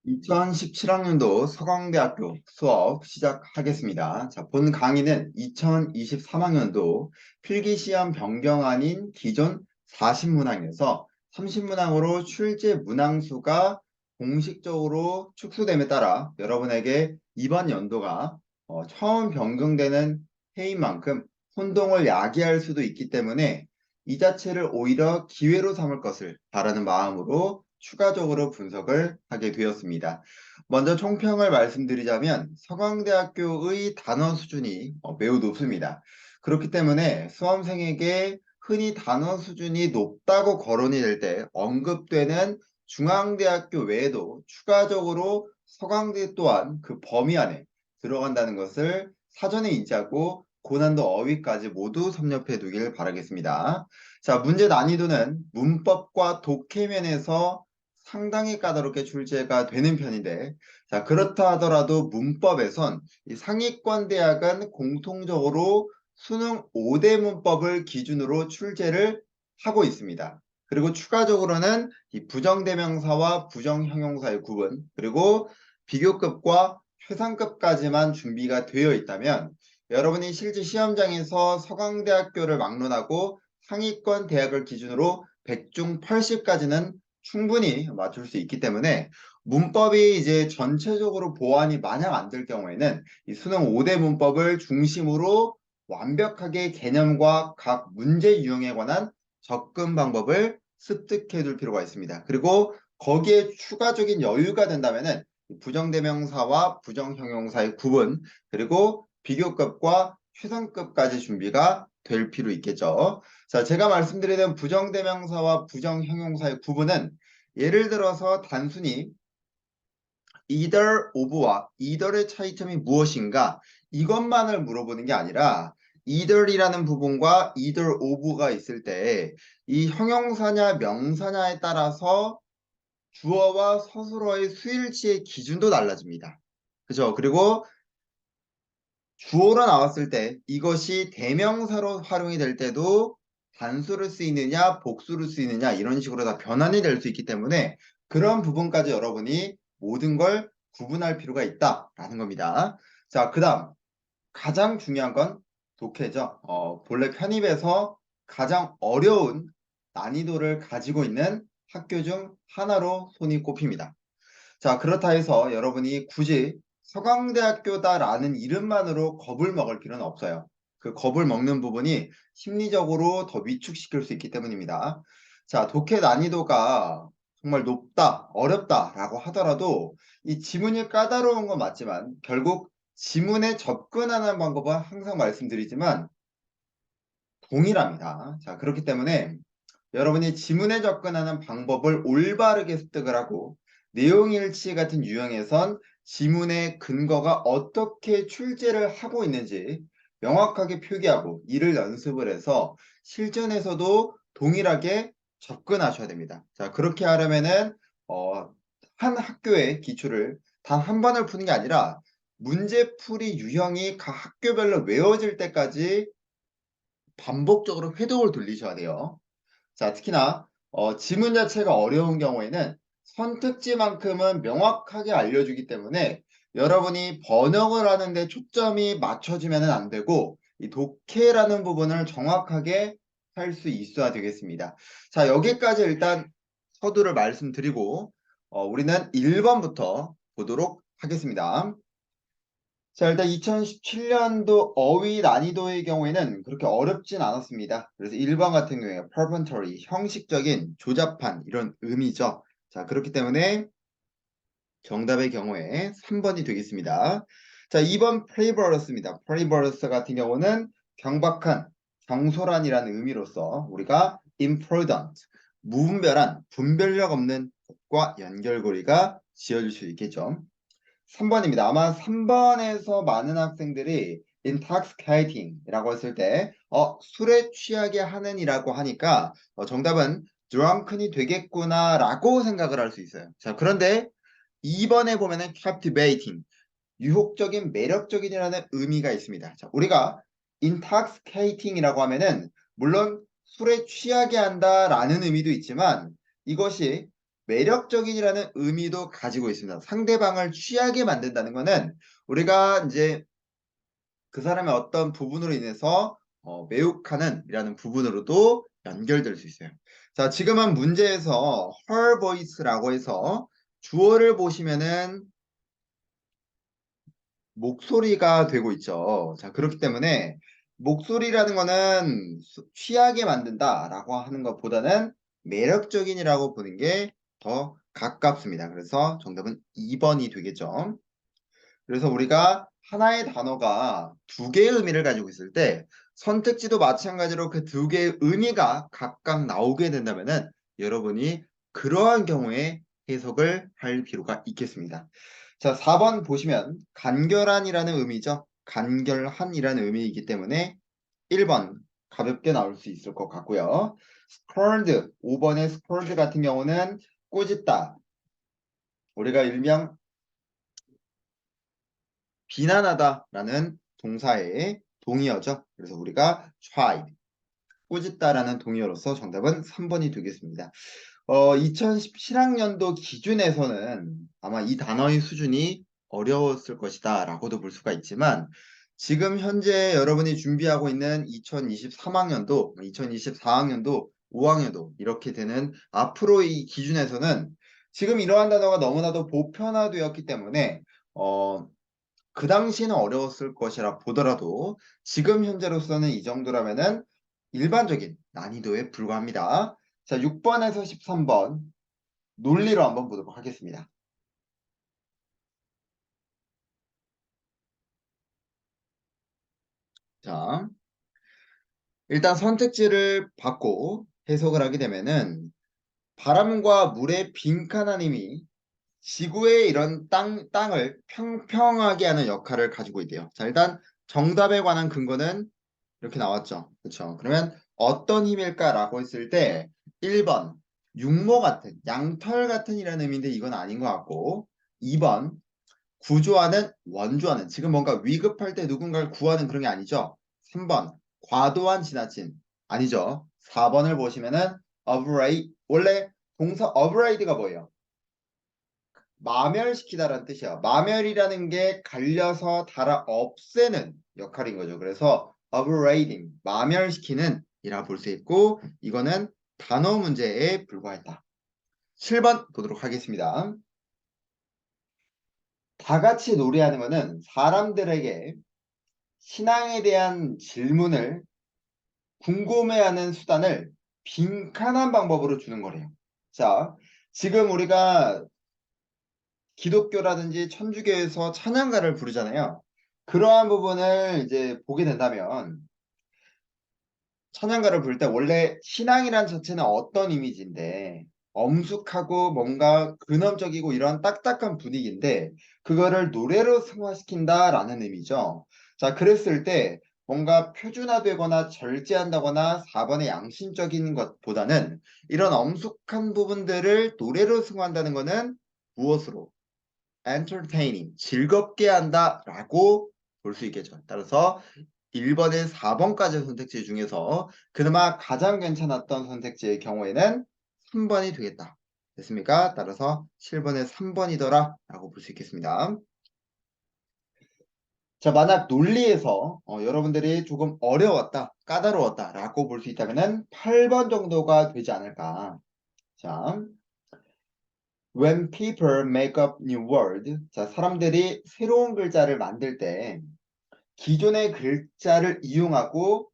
2017학년도 서강대학교 수업 시작하겠습니다. 자, 본 강의는 2023학년도 필기시험 변경안인 기존 40문항에서 30문항으로 출제 문항수가 공식적으로 축소됨에 따라 여러분에게 이번 연도가 처음 변경되는 해인 만큼 혼동을 야기할 수도 있기 때문에 이 자체를 오히려 기회로 삼을 것을 바라는 마음으로 추가적으로 분석을 하게 되었습니다. 먼저 총평을 말씀드리자면 서강대학교의 단어 수준이 매우 높습니다. 그렇기 때문에 수험생에게 흔히 단어 수준이 높다고 거론이 될 때 언급되는 중앙대학교 외에도 추가적으로 서강대 또한 그 범위 안에 들어간다는 것을 사전에 인지하고 고난도 어휘까지 모두 섭렵해 두길 바라겠습니다. 자, 문제 난이도는 문법과 독해면에서 상당히 까다롭게 출제가 되는 편인데, 자, 그렇다 하더라도 문법에선 이 상위권 대학은 공통적으로 수능 5대 문법을 기준으로 출제를 하고 있습니다. 그리고 추가적으로는 이 부정대명사와 부정형용사의 구분, 그리고 비교급과 최상급까지만 준비가 되어 있다면 여러분이 실제 시험장에서 서강대학교를 막론하고 상위권 대학을 기준으로 100중 80까지는 충분히 맞출 수 있기 때문에 문법이 이제 전체적으로 보완이 마냥 안 될 경우에는 이 수능 5대 문법을 중심으로 완벽하게 개념과 각 문제 유형에 관한 접근 방법을 습득해 둘 필요가 있습니다. 그리고 거기에 추가적인 여유가 된다면은 부정대명사와 부정형용사의 구분, 그리고 비교급과 최상급까지 준비가 될 필요 있겠죠. 자, 제가 말씀드리는 부정대명사와 부정형용사의 구분은 예를 들어서 단순히 either of와 either의 차이점이 무엇인가 이것만을 물어보는 게 아니라 either이라는 부분과 either of가 있을 때 이 형용사냐 명사냐에 따라서 주어와 서술어의 수일치의 기준도 달라집니다. 그죠? 그리고 주어로 나왔을 때 이것이 대명사로 활용이 될 때도 단수를 쓰이느냐 복수를 쓰이느냐 이런 식으로 다 변환이 될 수 있기 때문에 그런 부분까지 여러분이 모든 걸 구분할 필요가 있다라는 겁니다. 자, 그 다음 가장 중요한 건 독해죠. 본래 편입에서 가장 어려운 난이도를 가지고 있는 학교 중 하나로 손이 꼽힙니다. 자, 그렇다 해서 여러분이 굳이 서강대학교다라는 이름만으로 겁을 먹을 필요는 없어요. 그 겁을 먹는 부분이 심리적으로 더 위축시킬 수 있기 때문입니다. 자, 독해 난이도가 정말 높다, 어렵다라고 하더라도 이 지문이 까다로운 건 맞지만 결국 지문에 접근하는 방법은 항상 말씀드리지만 동일합니다. 자, 그렇기 때문에 여러분이 지문에 접근하는 방법을 올바르게 습득을 하고 내용일치 같은 유형에선 지문의 근거가 어떻게 출제를 하고 있는지 명확하게 표기하고 이를 연습을 해서 실전에서도 동일하게 접근하셔야 됩니다. 자, 그렇게 하려면은 한 학교의 기출을 단 한 번을 푸는 게 아니라 문제풀이 유형이 각 학교별로 외워질 때까지 반복적으로 회독을 돌리셔야 돼요. 자, 특히나 지문 자체가 어려운 경우에는 선택지만큼은 명확하게 알려주기 때문에 여러분이 번역을 하는데 초점이 맞춰지면 안 되고 이 독해라는 부분을 정확하게 할 수 있어야 되겠습니다. 자, 여기까지 일단 서두를 말씀드리고 우리는 1번부터 보도록 하겠습니다. 자, 일단 2017년도 어휘 난이도의 경우에는 그렇게 어렵진 않았습니다. 그래서 1번 같은 경우에 perfunctory, 형식적인, 조잡한 이런 의미죠. 자, 그렇기 때문에 정답의 경우에 3번이 되겠습니다. 자, 2번 frivolous입니다. frivolous 같은 경우는 경박한, 경솔한이라는 의미로서 우리가 imprudent, 무분별한, 분별력 없는 것과 연결고리가 지어질 수 있겠죠. 3번입니다. 아마 3번에서 많은 학생들이 intoxicating이라고 했을 때 술에 취하게 하는 이라고 하니까 정답은 drunken이 되겠구나라고 생각을 할 수 있어요. 자, 그런데 2번에 보면은 captivating, 유혹적인, 매력적인이라는 의미가 있습니다. 자, 우리가 intoxicating이라고 하면은 물론 술에 취하게 한다라는 의미도 있지만 이것이 매력적인이라는 의미도 가지고 있습니다. 상대방을 취하게 만든다는 거는 우리가 이제 그 사람의 어떤 부분으로 인해서 매혹하는 이라는 부분으로도 연결될 수 있어요. 자, 지금은 문제에서 her voice라고 해서 주어를 보시면은 목소리가 되고 있죠. 자, 그렇기 때문에 목소리라는 거는 취하게 만든다라고 하는 것보다는 매력적인이라고 보는 게 더 가깝습니다. 그래서 정답은 2번이 되겠죠. 그래서 우리가 하나의 단어가 두 개의 의미를 가지고 있을 때 선택지도 마찬가지로 그 두 개의 의미가 각각 나오게 된다면은 여러분이 그러한 경우에 해석을 할 필요가 있겠습니다. 자, 4번 보시면 간결한이라는 의미죠. 간결한이라는 의미이기 때문에 1번 가볍게 나올 수 있을 것 같고요. scorned, 5번의 scorned 같은 경우는 꾸짖다. 우리가 일명 비난하다라는 동사의 동의어죠. 그래서 우리가 try, 꾸짖다라는 동의어로서 정답은 3번이 되겠습니다. 2017학년도 기준에서는 아마 이 단어의 수준이 어려웠을 것이다 라고도 볼 수가 있지만 지금 현재 여러분이 준비하고 있는 2023학년도, 2024학년도, 5학년도 이렇게 되는 앞으로의 기준에서는 지금 이러한 단어가 너무나도 보편화되었기 때문에 그 당시에는 어려웠을 것이라 보더라도 지금 현재로서는 이 정도라면은 일반적인 난이도에 불과합니다. 자, 6번에서 13번 논리로 한번 보도록 하겠습니다. 자, 일단 선택지를 받고 해석을 하게 되면은 바람과 물의 빈칸한 힘이 지구의 이런 땅을 평평하게 하는 역할을 가지고 있대요. 자, 일단 정답에 관한 근거는 이렇게 나왔죠. 그렇죠. 그러면 어떤 힘일까라고 했을 때 1번 육모 같은 양털 같은 이라는 의미인데 이건 아닌 것 같고 2번 구조하는 원조하는 지금 뭔가 위급할 때 누군가를 구하는 그런 게 아니죠. 3번 과도한 지나침 아니죠. 4번을 보시면은 avoid 원래 동사 avoid가 뭐예요? 마멸시키다라는 뜻이야. 마멸이라는 게 갈려서 달아 없애는 역할인 거죠. 그래서 avoiding, 마멸시키는 이라 볼 수 있고 이거는 단어 문제에 불과했다. 7번 보도록 하겠습니다. 다 같이 노래하는 거는 사람들에게 신앙에 대한 질문을 궁금해하는 수단을 빈칸한 방법으로 주는 거래요. 자, 지금 우리가 기독교라든지 천주교에서 찬양가를 부르잖아요. 그러한 부분을 이제 보게 된다면 찬양가를 부를 때 원래 신앙이란 자체는 어떤 이미지인데 엄숙하고 뭔가 근엄적이고 이런 딱딱한 분위기인데 그거를 노래로 승화시킨다라는 의미죠. 자, 그랬을 때 뭔가 표준화되거나 절제한다거나 4번의 양심적인 것보다는 이런 엄숙한 부분들을 노래로 승화한다는 것은 무엇으로? entertaining, 즐겁게 한다라고 볼 수 있겠죠. 따라서 1번에 4번까지 선택지 중에서 그나마 가장 괜찮았던 선택지의 경우에는 3번이 되겠다. 됐습니까? 따라서 7번에 3번이더라 라고 볼 수 있겠습니다. 자, 만약 논리에서 여러분들이 조금 어려웠다, 까다로웠다 라고 볼 수 있다면 8번 정도가 되지 않을까. 자, when people make up new word. 자, 사람들이 새로운 글자를 만들 때 기존의 글자를 이용하고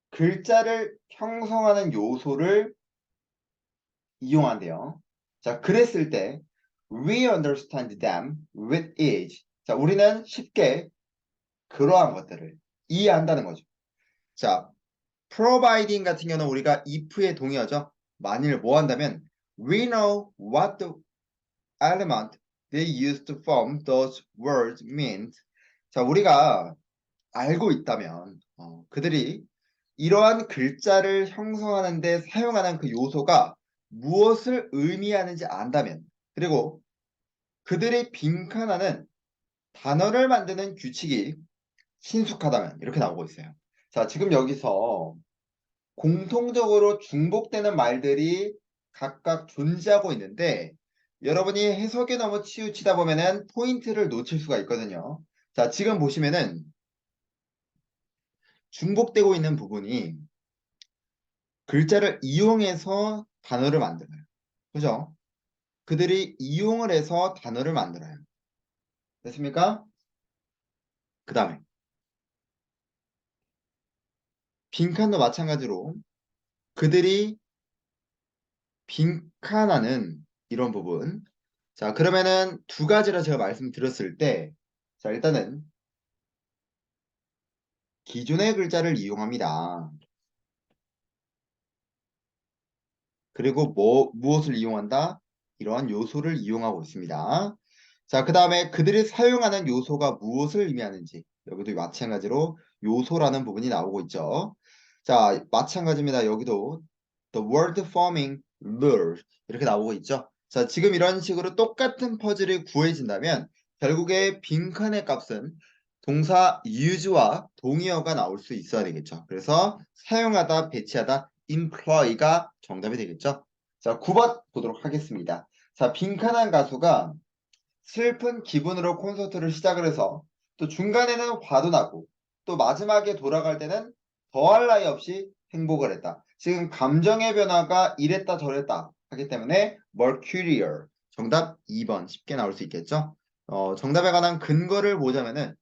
글자를 형성하는 요소를 이용한대요. 자, 그랬을 때 we understand them with ease. 자, 우리는 쉽게 그러한 것들을 이해한다는 거죠. 자, providing 같은 경우는 우리가 if의 동의어죠. 만일 뭐 한다면 we know what the element they used to form those words means. 자, 우리가 알고 있다면 그들이 이러한 글자를 형성하는 데 사용하는 그 요소가 무엇을 의미하는지 안다면 그리고 그들이 빈칸하는 단어를 만드는 규칙이 신숙하다면 이렇게 나오고 있어요. 자, 지금 여기서 공통적으로 중복되는 말들이 각각 존재하고 있는데 여러분이 해석에 너무 치우치다 보면은 포인트를 놓칠 수가 있거든요. 자, 지금 보시면은 중복되고 있는 부분이 글자를 이용해서 단어를 만들어요. 그죠? 그들이 이용을 해서 단어를 만들어요. 됐습니까? 그 다음에 빈칸도 마찬가지로 그들이 빈칸하는 이런 부분. 자, 그러면은 두 가지라 제가 말씀드렸을 때, 자, 일단은 기존의 글자를 이용합니다. 그리고 무엇을 이용한다? 이러한 요소를 이용하고 있습니다. 자, 그 다음에 그들이 사용하는 요소가 무엇을 의미하는지 여기도 마찬가지로 요소라는 부분이 나오고 있죠. 자, 마찬가지입니다. 여기도 the word forming lure 이렇게 나오고 있죠. 자, 지금 이런 식으로 똑같은 퍼즐이 구해진다면 결국에 빈칸의 값은 동사 use와 동의어가 나올 수 있어야 되겠죠. 그래서 사용하다, 배치하다, employ가 정답이 되겠죠. 자, 9번 보도록 하겠습니다. 자, 빈칸한 가수가 슬픈 기분으로 콘서트를 시작을 해서 또 중간에는 화도 나고 또 마지막에 돌아갈 때는 더할 나위 없이 행복을 했다. 지금 감정의 변화가 이랬다 저랬다 하기 때문에 mercurial 정답 2번 쉽게 나올 수 있겠죠. 정답에 관한 근거를 보자면은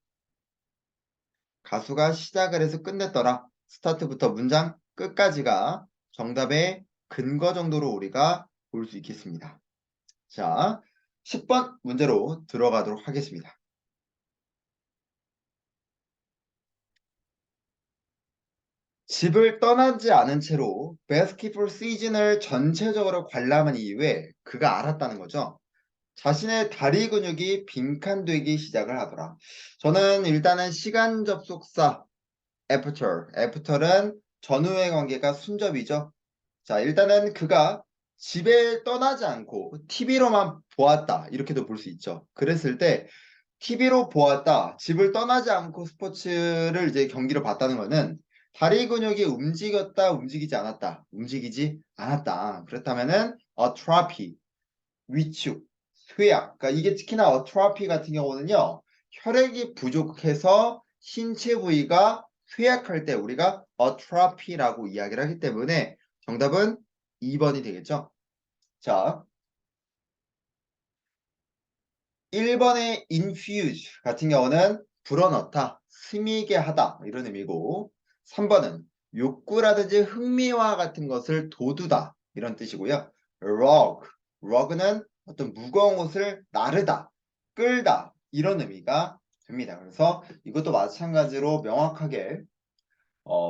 가수가 시작을 해서 끝냈더라. 스타트부터 문장 끝까지가 정답의 근거 정도로 우리가 볼 수 있겠습니다. 자, 10번 문제로 들어가도록 하겠습니다. 집을 떠나지 않은 채로 베스킷볼 시즌을 전체적으로 관람한 이후에 그가 알았다는 거죠. 자신의 다리 근육이 빈칸되기 시작을 하더라. 저는 일단은 시간 접속사 애프터는 전후의 관계가 순접이죠. 자, 일단은 그가 집에 떠나지 않고 TV로만 보았다. 이렇게도 볼 수 있죠. 그랬을 때 TV로 보았다. 집을 떠나지 않고 스포츠를 이제 경기를 봤다는 거는 다리 근육이 움직였다, 움직이지 않았다. 움직이지 않았다. 그렇다면은 atrophy, 위축, 쇠약. 그러니까 이게 특히나 atrophy 같은 경우는요. 혈액이 부족해서 신체 부위가 쇠약할 때 우리가 atrophy라고 이야기를 하기 때문에 정답은 2번이 되겠죠. 자, 1번의 infuse 같은 경우는 불어넣다, 스미게 하다 이런 의미고 3번은 욕구라든지 흥미와 같은 것을 돋우다 이런 뜻이고요. rug는 어떤 무거운 것을 나르다, 끌다 이런 의미가 됩니다. 그래서 이것도 마찬가지로 명확하게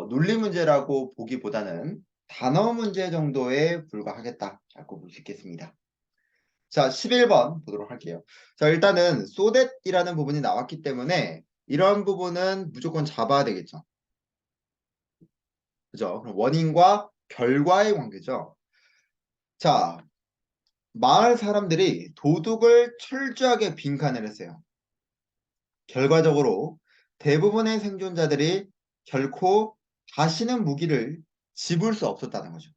논리 문제라고 보기보다는 단어 문제 정도에 불과하겠다라고 볼 수 있겠습니다. 자, 11번 보도록 할게요. 자, 일단은 so that이라는 부분이 나왔기 때문에 이런 부분은 무조건 잡아야 되겠죠. 그죠? 그럼 원인과 결과의 관계죠. 자, 마을 사람들이 도둑을 철저하게 빈칸을 했어요. 결과적으로 대부분의 생존자들이 결코 다시는 무기를 집을 수 없었다는 거죠.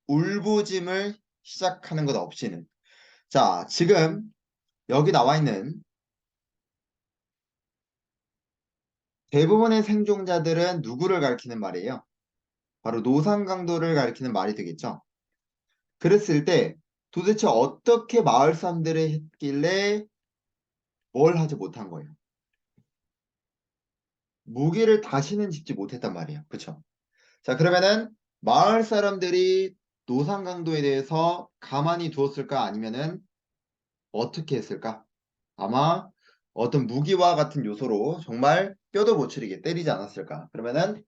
울부짐을 시작하는 것 없이는. 자, 지금 여기 나와 있는 대부분의 생존자들은 누구를 가리키는 말이에요? 바로 노상강도를 가리키는 말이 되겠죠. 그랬을 때 도대체 어떻게 마을 사람들이 했길래 뭘 하지 못한 거예요? 무기를 다시는 집지 못했단 말이에요. 그쵸? 자, 그러면은 마을 사람들이 노상강도에 대해서 가만히 두었을까? 아니면은 어떻게 했을까? 아마 어떤 무기와 같은 요소로 정말 뼈도 못 추리게 때리지 않았을까? 그러면은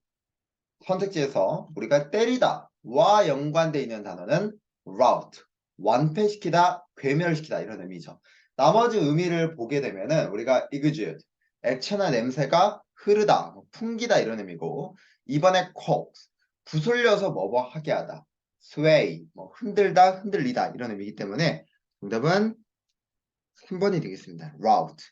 선택지에서 우리가 때리다와 연관되어 있는 단어는 rout, 완패시키다, 괴멸시키다 이런 의미죠. 나머지 의미를 보게 되면은 우리가 exude, 액체나 냄새가 흐르다, 풍기다 이런 의미고 이번에 coax, 부술려서 뭐뭐 하게 하다, sway, 흔들다, 흔들리다 이런 의미이기 때문에 정답은 3번이 되겠습니다. rout.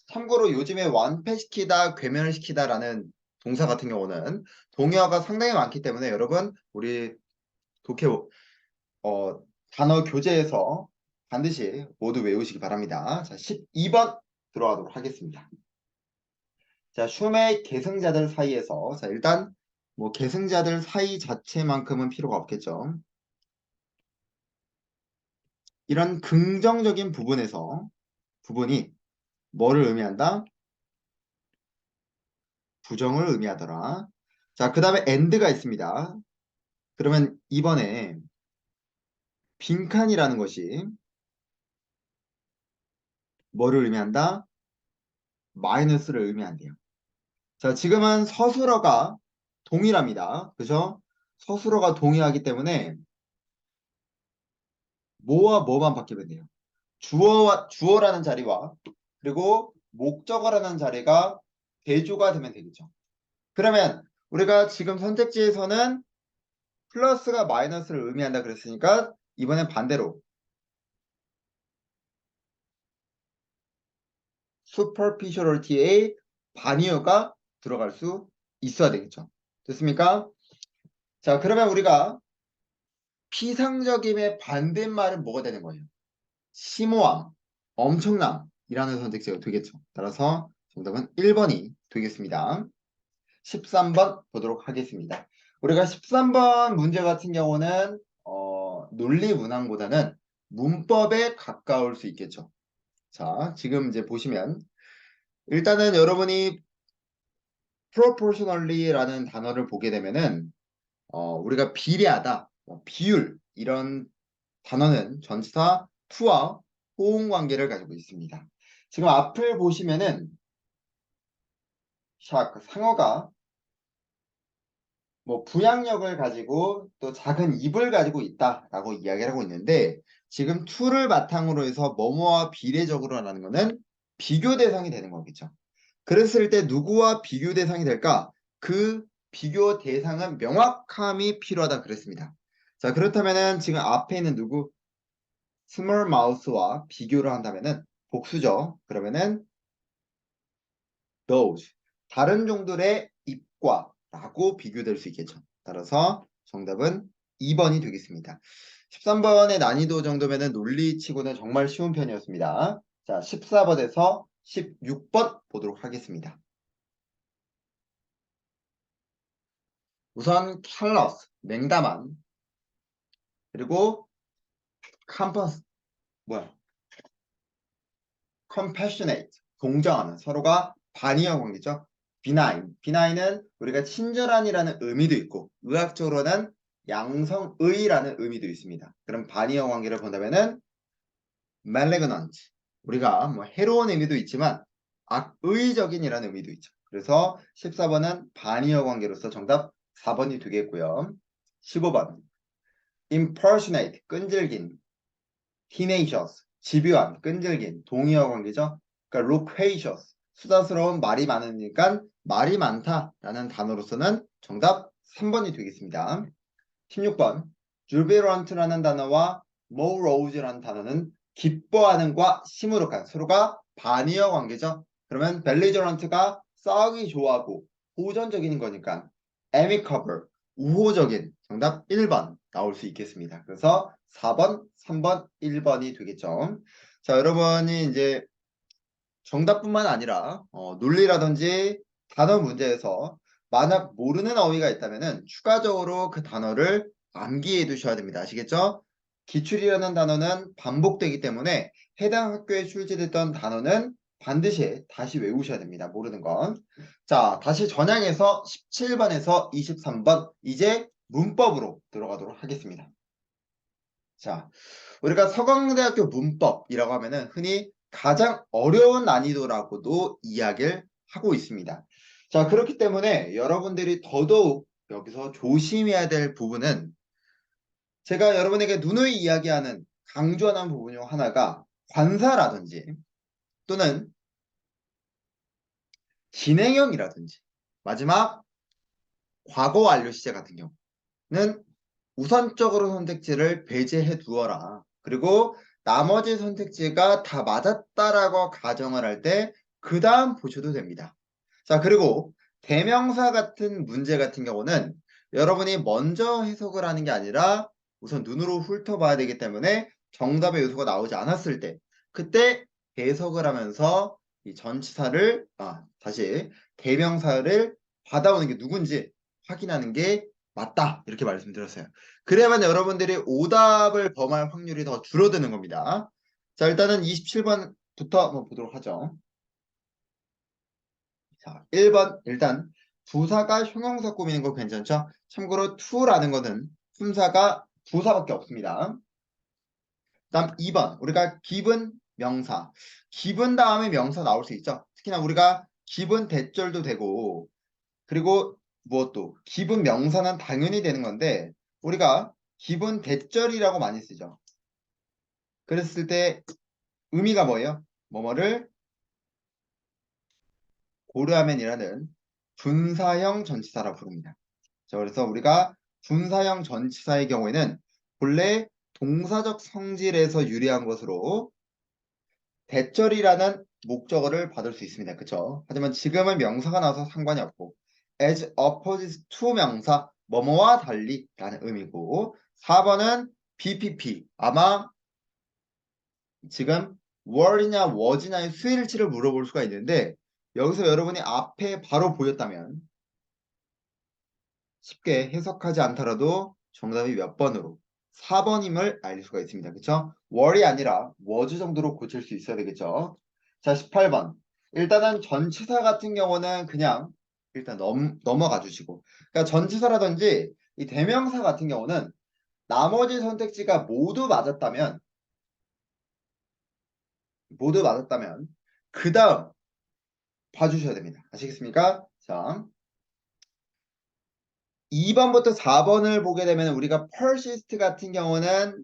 참고로 요즘에 완패시키다, 괴멸시키다라는 동사 같은 경우는 동의어가 상당히 많기 때문에 여러분 우리 독해 단어 교재에서 반드시 모두 외우시기 바랍니다. 자, 12번 들어가도록 하겠습니다. 자, shum의 계승자들 사이에서, 자, 일단 뭐 계승자들 사이 자체만큼은 필요가 없겠죠. 이런 긍정적인 부분이 뭐를 의미한다? 부정을 의미하더라. 자, 그 다음에 and가 있습니다. 그러면 이번에 빈칸이라는 것이 뭐를 의미한다? 마이너스를 의미한대요. 자, 지금은 서술어가 동일합니다. 그죠? 서술어가 동일하기 때문에 뭐와 뭐만 바뀌면 돼요. 주어라는 자리와 그리고 목적어라는 자리가 대조가 되면 되겠죠. 그러면 우리가 지금 선택지에서는 플러스가 마이너스를 의미한다 그랬으니까 이번엔 반대로 superficiality의 반의어가 들어갈 수 있어야 되겠죠. 됐습니까? 자, 그러면 우리가 피상적임의 반대말은 뭐가 되는 거예요? 심오함, 엄청남이라는 선택지가 되겠죠. 따라서 정답은 1번이 되겠습니다. 13번 보도록 하겠습니다. 우리가 13번 문제 같은 경우는 논리 문항보다는 문법에 가까울 수 있겠죠. 자, 지금 이제 보시면 일단은 여러분이 proportionally라는 단어를 보게 되면은 우리가 비례하다, 비율 이런 단어는 전치사 to와 호응 관계를 가지고 있습니다. 지금 앞을 보시면은 그 상어가 뭐 부양력을 가지고 또 작은 입을 가지고 있다라고 이야기를 하고 있는데 지금 to를 바탕으로 해서 뭐뭐와 비례적으로라는 것은 비교 대상이 되는 거겠죠. 그랬을 때 누구와 비교 대상이 될까? 그 비교 대상은 명확함이 필요하다 그랬습니다. 자, 그렇다면은 지금 앞에 있는 누구? 스몰 마우스와 비교를 한다면은 복수죠. 그러면은 those 다른 종들의 입과 라고 비교될 수 있겠죠. 따라서 정답은 2번이 되겠습니다. 13번의 난이도 정도면은 논리치고는 정말 쉬운 편이었습니다. 자, 14번에서 16번 보도록 하겠습니다. 우선 careless, 냉담한 그리고 compass, compassionate, 동정하는 서로가 반의어 관계죠. benign, 우리가 친절한이라는 의미도 있고 의학적으로는 양성의라는 의미도 있습니다. 그럼 반의어 관계를 본다면은 malignant, 우리가 뭐 해로운 의미도 있지만 악의적인이라는 의미도 있죠. 그래서 14번은 반의어 관계로서 정답 4번이 되겠고요. 15번 impersonate, 끈질긴, tenacious, 집요한, 끈질긴, 동의어 관계죠. 그러니까 loquacious, 수다스러운 말이 많으니까 말이 많다라는 단어로서는 정답 3번이 되겠습니다. 16번 jubilant라는 단어와 morose라는 단어는 기뻐하는과 시무룩한 서로가 반의어 관계죠. 그러면 belligerent가 싸우기 좋아하고 호전적인 거니까 amicable, 우호적인 정답 1번 나올 수 있겠습니다. 그래서 4번, 3번, 1번이 되겠죠. 자, 여러분이 이제 정답뿐만 아니라 논리라든지 단어 문제에서 만약 모르는 어휘가 있다면은 추가적으로 그 단어를 암기해 두셔야 됩니다. 아시겠죠? 기출이라는 단어는 반복되기 때문에 해당 학교에 출제됐던 단어는 반드시 다시 외우셔야 됩니다. 모르는 건. 자, 다시 전향해서 17번에서 23번 이제 문법으로 들어가도록 하겠습니다. 자, 우리가 서강대학교 문법이라고 하면은 흔히 가장 어려운 난이도라고도 이야기를 하고 있습니다. 자, 그렇기 때문에 여러분들이 더더욱 여기서 조심해야 될 부분은 제가 여러분에게 누누이 이야기하는 강조하는 부분 중 하나가 관사라든지 또는 진행형이라든지 마지막 과거 완료 시제 같은 경우는 우선적으로 선택지를 배제해 두어라. 그리고 나머지 선택지가 다 맞았다라고 가정을 할 때 그 다음 보셔도 됩니다. 자, 그리고 대명사 같은 문제 같은 경우는 여러분이 먼저 해석을 하는 게 아니라 우선 눈으로 훑어봐야 되기 때문에 정답의 요소가 나오지 않았을 때 그때 해석을 하면서 이 전치사를 다시 대명사를 받아오는 게 누군지 확인하는 게 맞다 이렇게 말씀드렸어요. 그래야만 여러분들이 오답을 범할 확률이 더 줄어드는 겁니다. 자, 일단은 27번부터 한번 보도록 하죠. 자, 1번 일단 부사가 형용사 꾸미는 거 괜찮죠? 참고로 to라는 거는 품사가 부사밖에 없습니다. 다음 2번 우리가 given 명사 given 다음에 명사 나올 수 있죠. 특히나 우리가 given 대절도 되고 그리고 무엇도 given 명사는 당연히 되는 건데 우리가 given 대절이라고 많이 쓰죠. 그랬을 때 의미가 뭐예요? 뭐뭐를 고려하면이라는 분사형 전치사라 부릅니다. 자, 그래서 우리가 분사형 전치사의 경우에는 본래 동사적 성질에서 유래한 것으로 대절이라는 목적어를 받을 수 있습니다. 그쵸? 하지만 지금은 명사가 나와서 상관이 없고 as opposed to 명사 뭐뭐와 달리 라는 의미고 4번은 BPP 아마 지금 were이냐 was냐의 수일치를 물어볼 수가 있는데 여기서 여러분이 앞에 바로 보였다면 쉽게 해석하지 않더라도 정답이 몇 번으로 4번임을 알 수가 있습니다. 그쵸? were이 아니라 was 정도로 고칠 수 있어야 되겠죠? 자, 18번. 일단은 전치사 같은 경우는 그냥 일단 넘어가 주시고. 그러니까 전치사라든지 이 대명사 같은 경우는 나머지 선택지가 모두 맞았다면 그 다음 봐주셔야 됩니다. 아시겠습니까? 자, 2번부터 4번을 보게 되면 우리가 persist 같은 경우는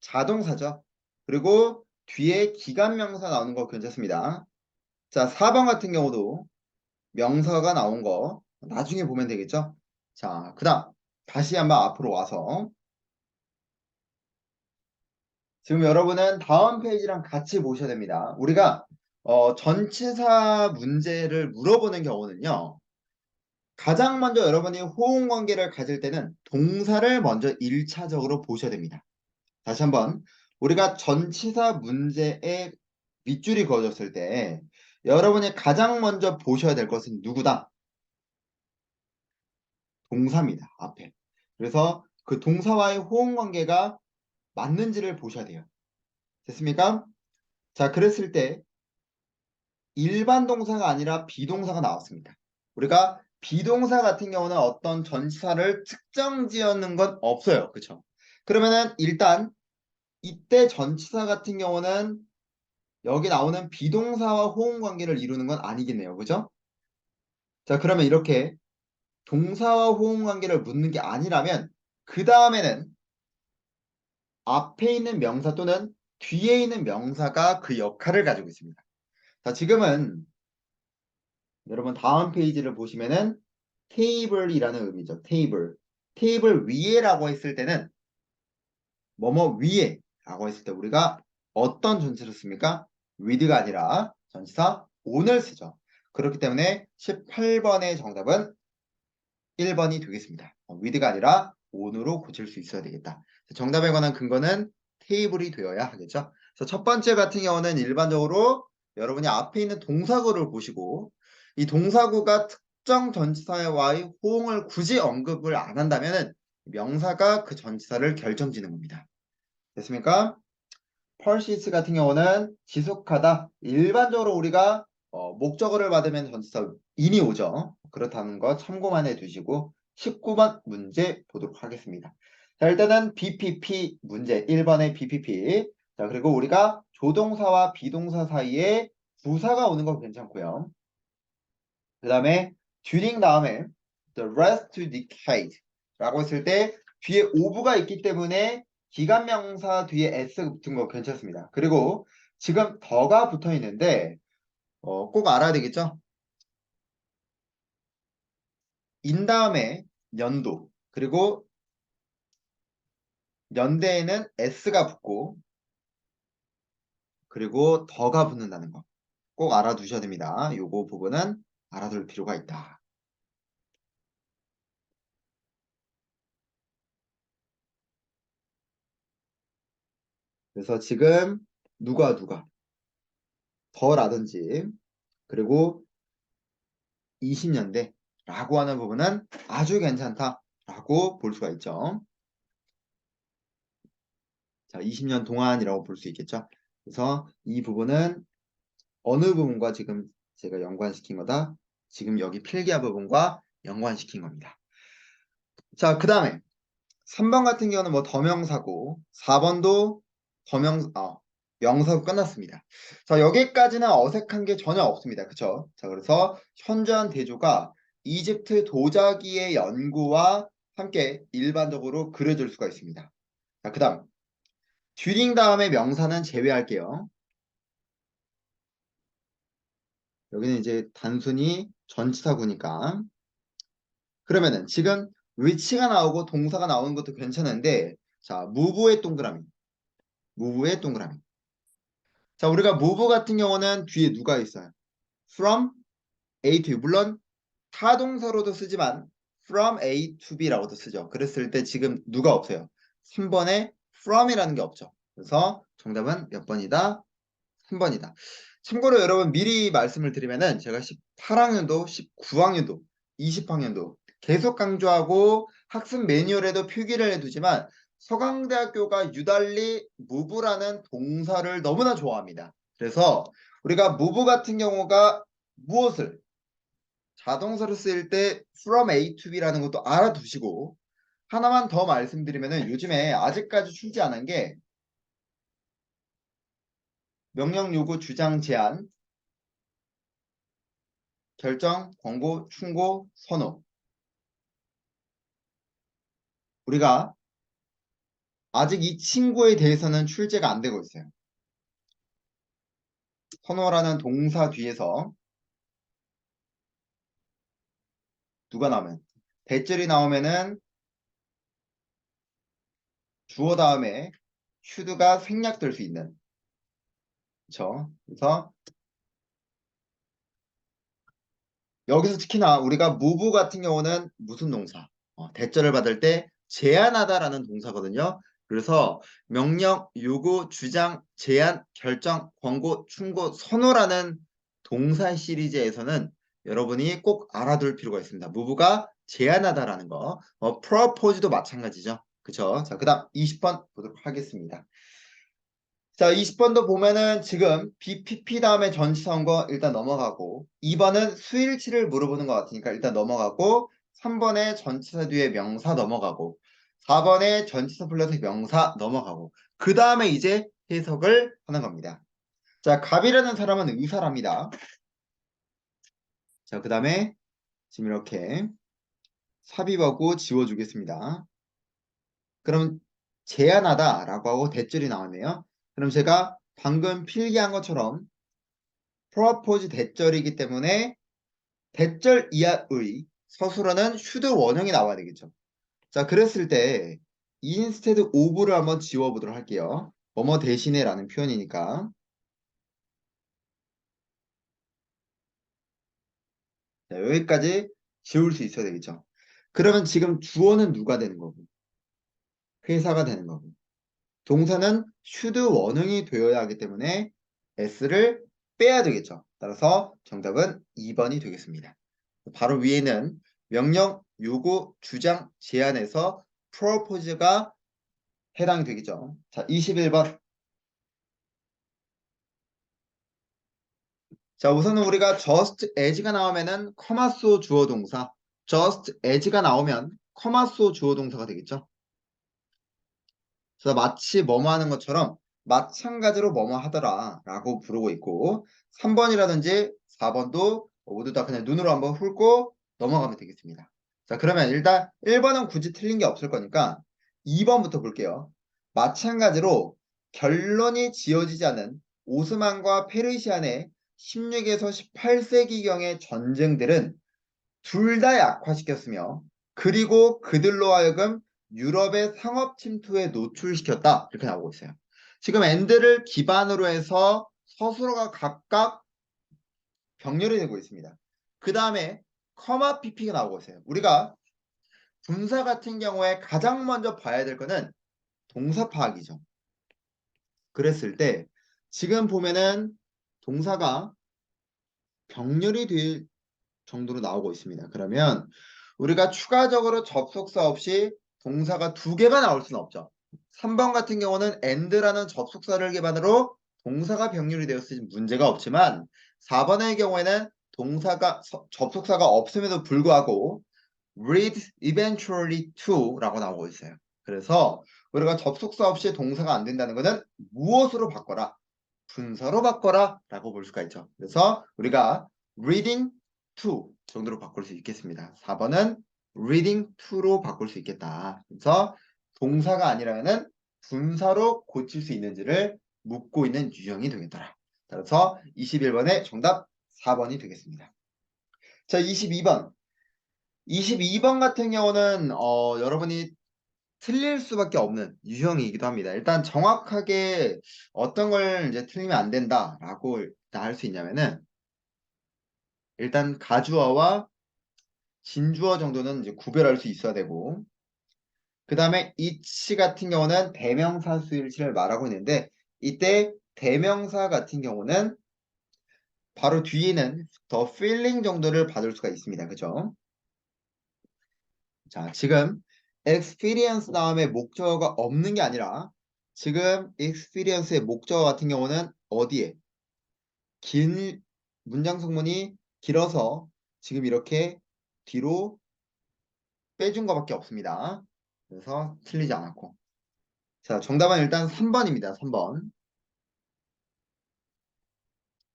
자동사죠. 그리고 뒤에 기관명사 나오는 거 괜찮습니다. 자, 4번 같은 경우도 명사가 나온 거 나중에 보면 되겠죠. 자, 그 다음 다시 한번 앞으로 와서 지금 여러분은 다음 페이지랑 같이 보셔야 됩니다. 우리가 전치사 문제를 물어보는 경우는요. 가장 먼저 여러분이 호응 관계를 가질 때는 동사를 먼저 1차적으로 보셔야 됩니다. 다시 한번 우리가 전치사 문제에 밑줄이 그어졌을 때 여러분이 가장 먼저 보셔야 될 것은 누구다? 동사입니다. 앞에. 그래서 그 동사와의 호응 관계가 맞는지를 보셔야 돼요. 됐습니까? 자, 그랬을 때 일반 동사가 아니라 비동사가 나왔습니다. 우리가 비동사 같은 경우는 어떤 전치사를 특정 지었는 건 없어요. 그쵸? 그러면은 일단 이때 전치사 같은 경우는 여기 나오는 비동사와 호응 관계를 이루는 건 아니겠네요. 그죠? 자, 그러면 이렇게 동사와 호응 관계를 묻는 게 아니라면 그 다음에는 앞에 있는 명사 또는 뒤에 있는 명사가 그 역할을 가지고 있습니다. 자, 지금은 여러분 다음 페이지를 보시면은 table이라는 의미죠. 테이블 위에라고 했을 때는 뭐뭐 위에 라고 했을 때 우리가 어떤 전치를 씁니까? with가 아니라 전치사 on을 쓰죠. 그렇기 때문에 18번의 정답은 1번이 되겠습니다. with가 아니라 on으로 고칠 수 있어야 되겠다. 정답에 관한 근거는 테이블이 되어야 하겠죠. 그래서 첫 번째 같은 경우는 일반적으로 여러분이 앞에 있는 동사구를 보시고 이 동사구가 특정 전치사와의 호응을 굳이 언급을 안 한다면 명사가 그 전치사를 결정짓는 겁니다. 됐습니까? persist 같은 경우는 지속하다. 일반적으로 우리가 목적어를 받으면 전치사 in이 오죠. 그렇다는 거 참고만 해두시고 19번 문제 보도록 하겠습니다. 자, 일단은 BPP 문제 1번의 BPP. 자, 그리고 우리가 조동사와 비동사 사이에 부사가 오는 건 괜찮고요. 그 다음에 during 다음에 the rest to decade 라고 했을 때 뒤에 ove가 있기 때문에 기관명사 뒤에 s 붙은 거 괜찮습니다. 그리고 지금 더가 붙어 있는데 꼭 알아야 되겠죠? in 다음에 연도 그리고 연대에는 s가 붙고 그리고 더가 붙는다는 거 꼭 알아두셔야 됩니다. 요거 부분은 알아둘 필요가 있다. 그래서 지금 누가 더라든지 그리고 20년대라고 하는 부분은 아주 괜찮다라고 볼 수가 있죠. 자, 20년 동안이라고 볼 수 있겠죠. 그래서 이 부분은 어느 부분과 지금 제가 연관시킨 거다? 지금 여기 필기한 부분과 연관시킨 겁니다. 자, 그 다음에 3번 같은 경우는 뭐 더명사고 4번도 명사고 끝났습니다. 자, 여기까지는 어색한 게 전혀 없습니다. 그쵸? 자, 그래서 현저한 대조가 이집트 도자기의 연구와 함께 일반적으로 그려질 수가 있습니다. 자, 그 다음 듀링 다음에 명사는 제외할게요. 여기는 이제 단순히 전치사구니까. 그러면은 지금 위치가 나오고 동사가 나오는 것도 괜찮은데 자, 무브의 동그라미. 무브의 동그라미. 자, 우리가 move 같은 경우는 뒤에 누가 있어요? from A to B. 물론 타동사로도 쓰지만 from A to B라고도 쓰죠. 그랬을 때 지금 누가 없어요? 3번에 from이라는 게 없죠. 그래서 정답은 몇 번이다? 3번이다. 참고로 여러분 미리 말씀을 드리면은 제가 18학년도, 19학년도, 20학년도 계속 강조하고 학습 매뉴얼에도 표기를 해두지만 서강대학교가 유달리 move라는 동사를 너무나 좋아합니다. 그래서 우리가 move 같은 경우가 무엇을 자동사로 쓰일 때 from A to B라는 것도 알아두시고 하나만 더 말씀드리면은 요즘에 아직까지 출제 안 한 게 명령 요구 주장 제안 결정, 권고, 충고, 선호. 우리가 아직 이 친구에 대해서는 출제가 안 되고 있어요. 선호라는 동사 뒤에서 누가 나오면 대절이 나오면은 주어 다음에 should가 생략될 수 있는. 그렇죠? 그래서 여기서 특히나 우리가 move 같은 경우는 무슨 동사? 대절을 받을 때 제안하다라는 동사거든요. 그래서 명령, 요구, 주장, 제안, 결정, 권고, 충고, 선호라는 동사 시리즈에서는 여러분이 꼭 알아둘 필요가 있습니다. move가 제안하다라는 거. propose도 마찬가지죠. 그쵸? 자, 그 다음 20번 보도록 하겠습니다. 자, 20번도 보면은 지금 BPP 다음에 전치사 온 거 일단 넘어가고 2번은 수일치를 물어보는 것 같으니까 일단 넘어가고 3번에 전치사 뒤에 명사 넘어가고 4번에 전치사 플러스 명사 넘어가고 그 다음에 이제 해석을 하는 겁니다. 자, 갑이라는 사람은 의사랍니다. 자, 그 다음에 지금 이렇게 삽입하고 지워주겠습니다. 그럼 제안하다 라고 하고 대절이 나왔네요. 그럼 제가 방금 필기한 것처럼 propose 대절이기 때문에 대절 이하의 서술어는 should 원형이 나와야 되겠죠. 자, 그랬을 때 instead of를 한번 지워보도록 할게요. 뭐뭐 대신에 라는 표현이니까. 자, 여기까지 지울 수 있어야 되겠죠. 그러면 지금 주어는 누가 되는 거고 회사가 되는 거고 동사는 should 원형이 되어야 하기 때문에 s를 빼야 되겠죠. 따라서 정답은 2번이 되겠습니다. 바로 위에는 명령, 요구, 주장, 제안에서 propose가 해당이 되겠죠. 자, 21번. 자, 우선은 우리가 just as가 나오면은 커마 쏘 주어 동사, just as가 나오면 커마 쏘 주어 동사가 되겠죠. 그래서 마치 뭐뭐 하는 것처럼 마찬가지로 뭐뭐 하더라 라고 부르고 있고 3번이라든지 4번도 모두 다 그냥 눈으로 한번 훑고 넘어가면 되겠습니다. 자, 그러면 일단 1번은 굳이 틀린 게 없을 거니까 2번부터 볼게요. 마찬가지로 결론이 지어지지 않은 오스만과 페르시안의 16에서 18세기경의 전쟁들은 둘 다 약화시켰으며 그리고 그들로 하여금 유럽의 상업 침투에 노출시켰다. 이렇게 나오고 있어요. 지금 엔드를 기반으로 해서 서술어가 각각 병렬이 되고 있습니다. 그 다음에 커마 PP가 나오고 있어요. 우리가 분사 같은 경우에 가장 먼저 봐야 될 거는 동사 파악이죠. 그랬을 때 지금 보면은 동사가 병렬이 될 정도로 나오고 있습니다. 그러면 우리가 추가적으로 접속사 없이 동사가 두 개가 나올 수는 없죠. 3번 같은 경우는 and라는 접속사를 기반으로 동사가 병렬이 되었을 문제가 없지만 4번의 경우에는 접속사가 없음에도 불구하고 read eventually to라고 나오고 있어요. 그래서 우리가 접속사 없이 동사가 안 된다는 것은 무엇으로 바꿔라? 분사로 바꿔라 라고 볼 수가 있죠. 그래서 우리가 reading to 정도로 바꿀 수 있겠습니다. 4번은 reading to로 바꿀 수 있겠다. 그래서 동사가 아니라면 분사로 고칠 수 있는지를 묻고 있는 유형이 되겠더라. 따라서 21번의 정답 4번이 되겠습니다. 자, 22번. 22번 같은 경우는 여러분이 틀릴 수밖에 없는 유형이기도 합니다. 일단 정확하게 어떤 걸 이제 틀리면 안 된다라고 할 수 있냐면은 일단 가주어와 진주어 정도는 이제 구별할 수 있어야 되고 그 다음에 each 같은 경우는 대명사 수일치를 말하고 있는데 이때 대명사 같은 경우는 바로 뒤에는 더 feeling 정도를 받을 수가 있습니다. 그죠? 자, 지금 experience 다음에 목적어가 없는 게 아니라 지금 experience의 목적어 같은 경우는 어디에? 긴 문장 성문이 길어서 지금 이렇게 뒤로 빼준 것밖에 없습니다. 그래서 틀리지 않았고. 자, 정답은 일단 3번입니다. 3번.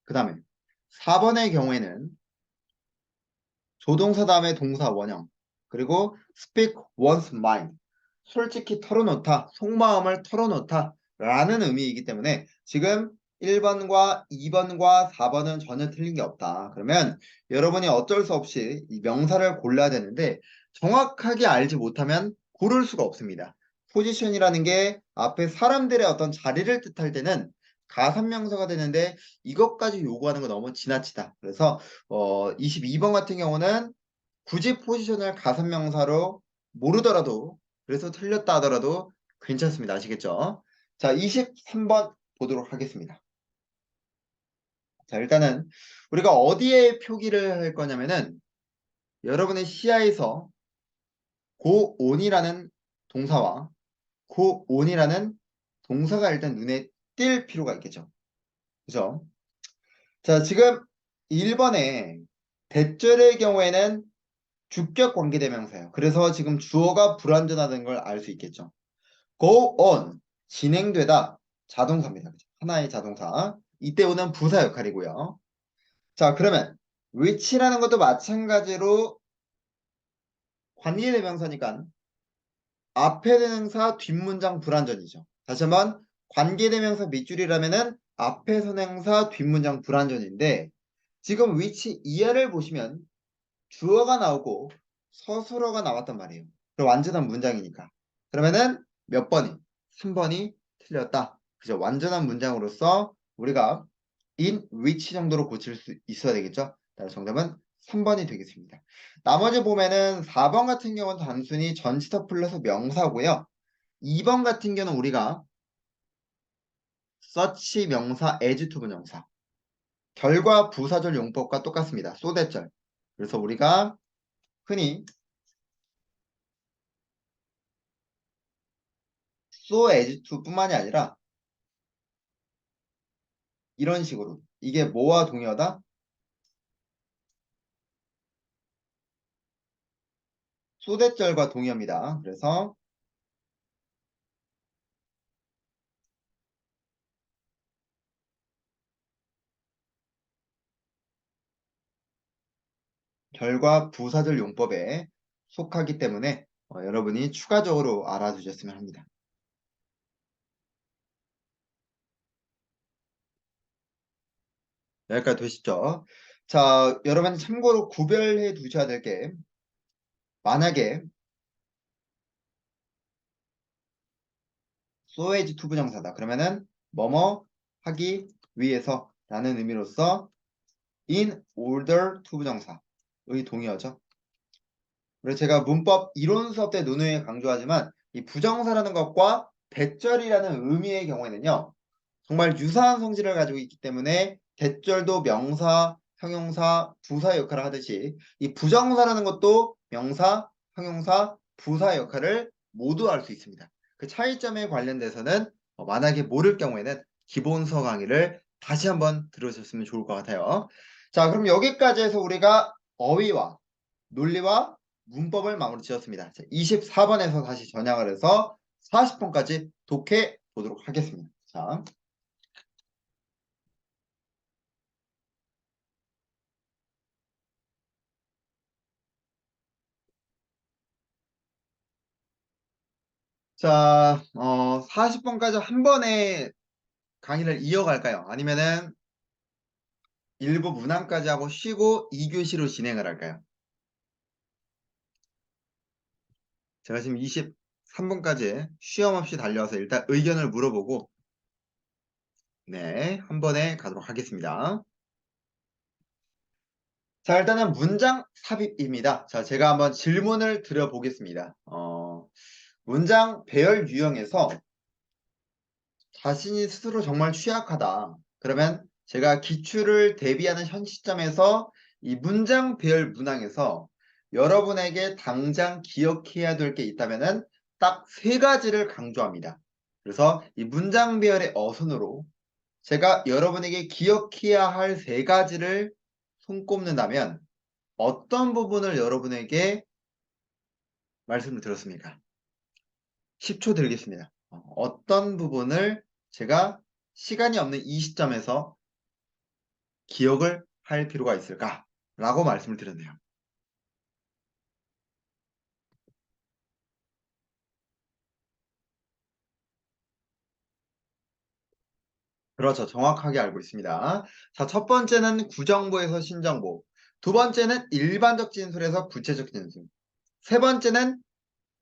그 다음에 4번의 경우에는 조동사 다음에 동사 원형 그리고 speak one's mind 솔직히 털어놓다 속마음을 털어놓다 라는 의미이기 때문에 지금 1번과 2번과 4번은 전혀 틀린 게 없다. 그러면 여러분이 어쩔 수 없이 이 명사를 골라야 되는데 정확하게 알지 못하면 고를 수가 없습니다. 포지션이라는 게 앞에 사람들의 어떤 자리를 뜻할 때는 가산명사가 되는데 이것까지 요구하는 건 너무 지나치다. 그래서 22번 같은 경우는 굳이 포지션을 가산명사로 모르더라도 그래서 틀렸다 하더라도 괜찮습니다. 아시겠죠? 자, 23번 보도록 하겠습니다. 자, 일단은 우리가 어디에 표기를 할 거냐면은 여러분의 시야에서 go on이라는 동사와 go on이라는 동사가 일단 눈에 띌 필요가 있겠죠. 그죠? 자, 지금 1번에 대절의 경우에는 주격 관계대명사예요. 그래서 지금 주어가 불완전하다는 걸 알 수 있겠죠. go on, 진행되다, 자동사입니다. 그죠? 하나의 자동사. 이때 오는 부사 역할이고요. 자, 그러면 which라는 것도 마찬가지로 관계대명사니까 앞에 대명사 뒷문장 불완전이죠. 다시 한번 관계대명사 밑줄이라면은 앞에 선행사 뒷문장 불완전인데 지금 which 이하를 보시면 주어가 나오고 서술어가 나왔단 말이에요. 그럼 완전한 문장이니까. 그러면은 몇 번이? 3번이 틀렸다. 그죠? 완전한 문장으로서 우리가 in which 정도로 고칠 수 있어야 되겠죠? 따라서 정답은 3번이 되겠습니다. 나머지 보면은 4번 같은 경우는 단순히 전치사 플러스 명사고요. 2번 같은 경우는 우리가 such 명사 as to 분명사 결과 부사절 용법과 똑같습니다. 소대절. 그래서 우리가 흔히 so as to 뿐만이 아니라 이런 식으로 이게 뭐와 동의어다? 소대절과 동의어입니다. 그래서 결과 부사절 용법에 속하기 때문에 여러분이 추가적으로 알아두셨으면 합니다. 여기까지 되시죠? 자, 여러분 참고로 구별해 두셔야 될 게 만약에 so as to 부정사다. 그러면은 뭐뭐 하기 위해서 라는 의미로서 in order to 부정사의 동의어죠. 그래서 제가 문법 이론 수업 때 누누이 강조하지만 이 부정사라는 것과 대절이라는 의미의 경우에는요. 정말 유사한 성질을 가지고 있기 때문에 대절도 명사, 형용사, 부사 역할을 하듯이 이 부정사라는 것도 명사, 형용사, 부사 역할을 모두 할 수 있습니다. 그 차이점에 관련돼서는 만약에 모를 경우에는 기본서 강의를 다시 한번 들으셨으면 좋을 것 같아요. 자, 그럼 여기까지 해서 우리가 어휘와 논리와 문법을 마무리 지었습니다. 24번에서 다시 전향을 해서 40번까지 독해 보도록 하겠습니다. 자. 자, 40번까지 한 번에 강의를 이어갈까요? 아니면은 일부 문항까지 하고 쉬고 2교시로 진행을 할까요? 제가 지금 23분까지 쉬엄 없이 달려와서 일단 의견을 물어보고 네, 한 번에 가도록 하겠습니다. 자, 일단은 문장 삽입입니다. 자, 제가 한번 질문을 드려보겠습니다. 문장 배열 유형에서 자신이 스스로 정말 취약하다. 그러면 제가 기출을 대비하는 현 시점에서 이 문장 배열 문항에서 여러분에게 당장 기억해야 될 게 있다면은 딱 세 가지를 강조합니다. 그래서 이 문장 배열의 어순으로 제가 여러분에게 기억해야 할 세 가지를 손꼽는다면 어떤 부분을 여러분에게 말씀을 드렸습니까? 10초 드리겠습니다. 어떤 부분을 제가 시간이 없는 이 시점에서 기억을 할 필요가 있을까라고 말씀을 드렸네요. 그렇죠. 정확하게 알고 있습니다. 자, 첫 번째는 구정보에서 신정보. 두 번째는 일반적 진술에서 구체적 진술. 세 번째는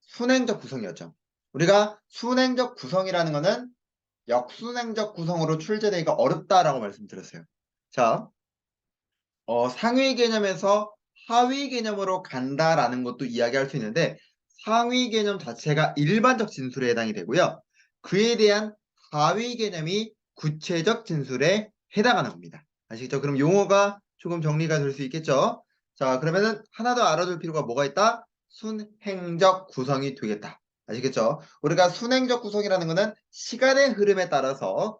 순행적 구성이었죠. 우리가 순행적 구성이라는 것은 역순행적 구성으로 출제되기가 어렵다라고 말씀드렸어요. 자, 상위 개념에서 하위 개념으로 간다라는 것도 이야기할 수 있는데 상위 개념 자체가 일반적 진술에 해당이 되고요. 그에 대한 하위 개념이 구체적 진술에 해당하는 겁니다. 아시겠죠? 그럼 용어가 조금 정리가 될 수 있겠죠? 자, 그러면은 하나 더 알아둘 필요가 뭐가 있다? 순행적 구성이 되겠다. 아시겠죠? 우리가 순행적 구성이라는 것은 시간의 흐름에 따라서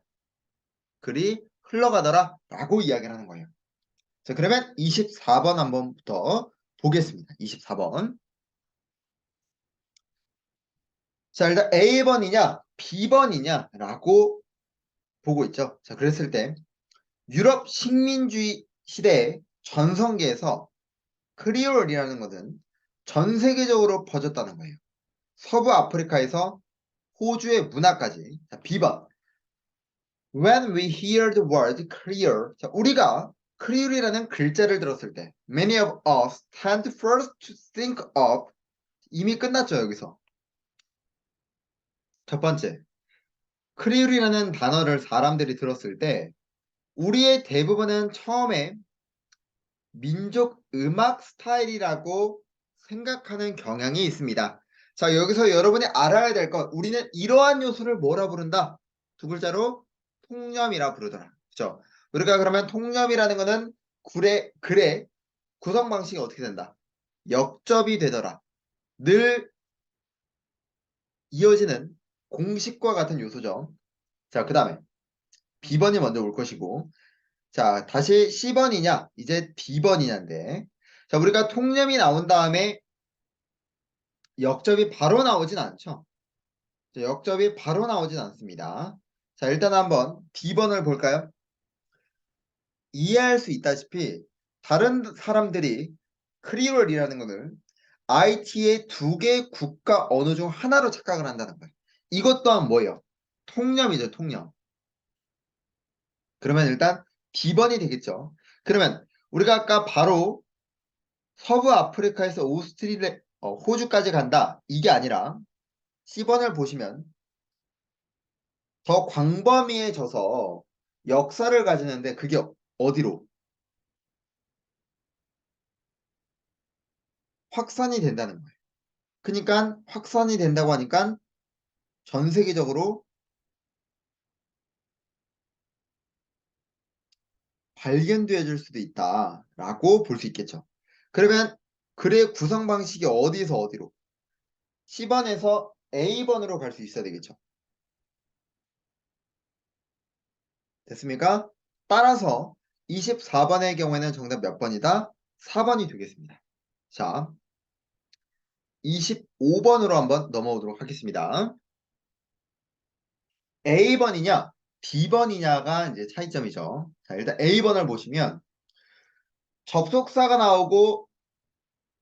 글이 흘러가더라 라고 이야기를 하는 거예요. 자, 그러면 24번 한번부터 보겠습니다. 24번. 자, 일단 A번이냐, B번이냐, 라고 보고 있죠. 자, 그랬을 때, 유럽 식민주의 시대의 전성기에서 크리올이라는 것은 전 세계적으로 퍼졌다는 거예요. 서부 아프리카에서 호주의 문화까지. 자, B번. When we hear the word Creole, 자, 우리가 크리올이라는 글자를 들었을 때, many of us tend first to think of 이미 끝났죠, 여기서. 첫 번째, 크리올이라는 단어를 사람들이 들었을 때 우리의 대부분은 처음에 민족 음악 스타일이라고 생각하는 경향이 있습니다. 자, 여기서 여러분이 알아야 될 것, 우리는 이러한 요소를 뭐라 부른다? 두 글자로 통념이라 부르더라. 그죠? 우리가 그러면 통념이라는 거는 글의 구성 방식이 어떻게 된다? 역접이 되더라. 늘 이어지는 공식과 같은 요소죠. 자, 그 다음에 B번이 먼저 올 것이고, 자, 다시 C번이냐, 이제 D번이냐인데, 자, 우리가 통념이 나온 다음에 역접이 바로 나오진 않죠. 자, 역접이 바로 나오진 않습니다. 자, 일단 한번 D번을 볼까요? 이해할 수 있다시피 다른 사람들이 크리올이라는 것을 IT의 두 개의 국가 언어 중 하나로 착각을 한다는 거예요. 이것 또한 뭐예요? 통념이죠, 통념. 그러면 일단 B번이 되겠죠. 그러면 우리가 아까 바로 서부 아프리카에서 호주까지 간다. 이게 아니라 C번을 보시면 더 광범위해져서 역사를 가지는데 그게 어디로? 확산이 된다는 거예요. 그러니까 확산이 된다고 하니까 전 세계적으로 발견되어질 수도 있다라고 볼 수 있겠죠. 그러면 글의 구성 방식이 어디서 어디로? C번에서 A번으로 갈 수 있어야 되겠죠. 됐습니까? 따라서 24번의 경우에는 정답 몇 번이다? 4번이 되겠습니다. 자, 25번으로 한번 넘어오도록 하겠습니다. A번이냐, B번이냐가 이제 차이점이죠. 자, 일단 A번을 보시면 접속사가 나오고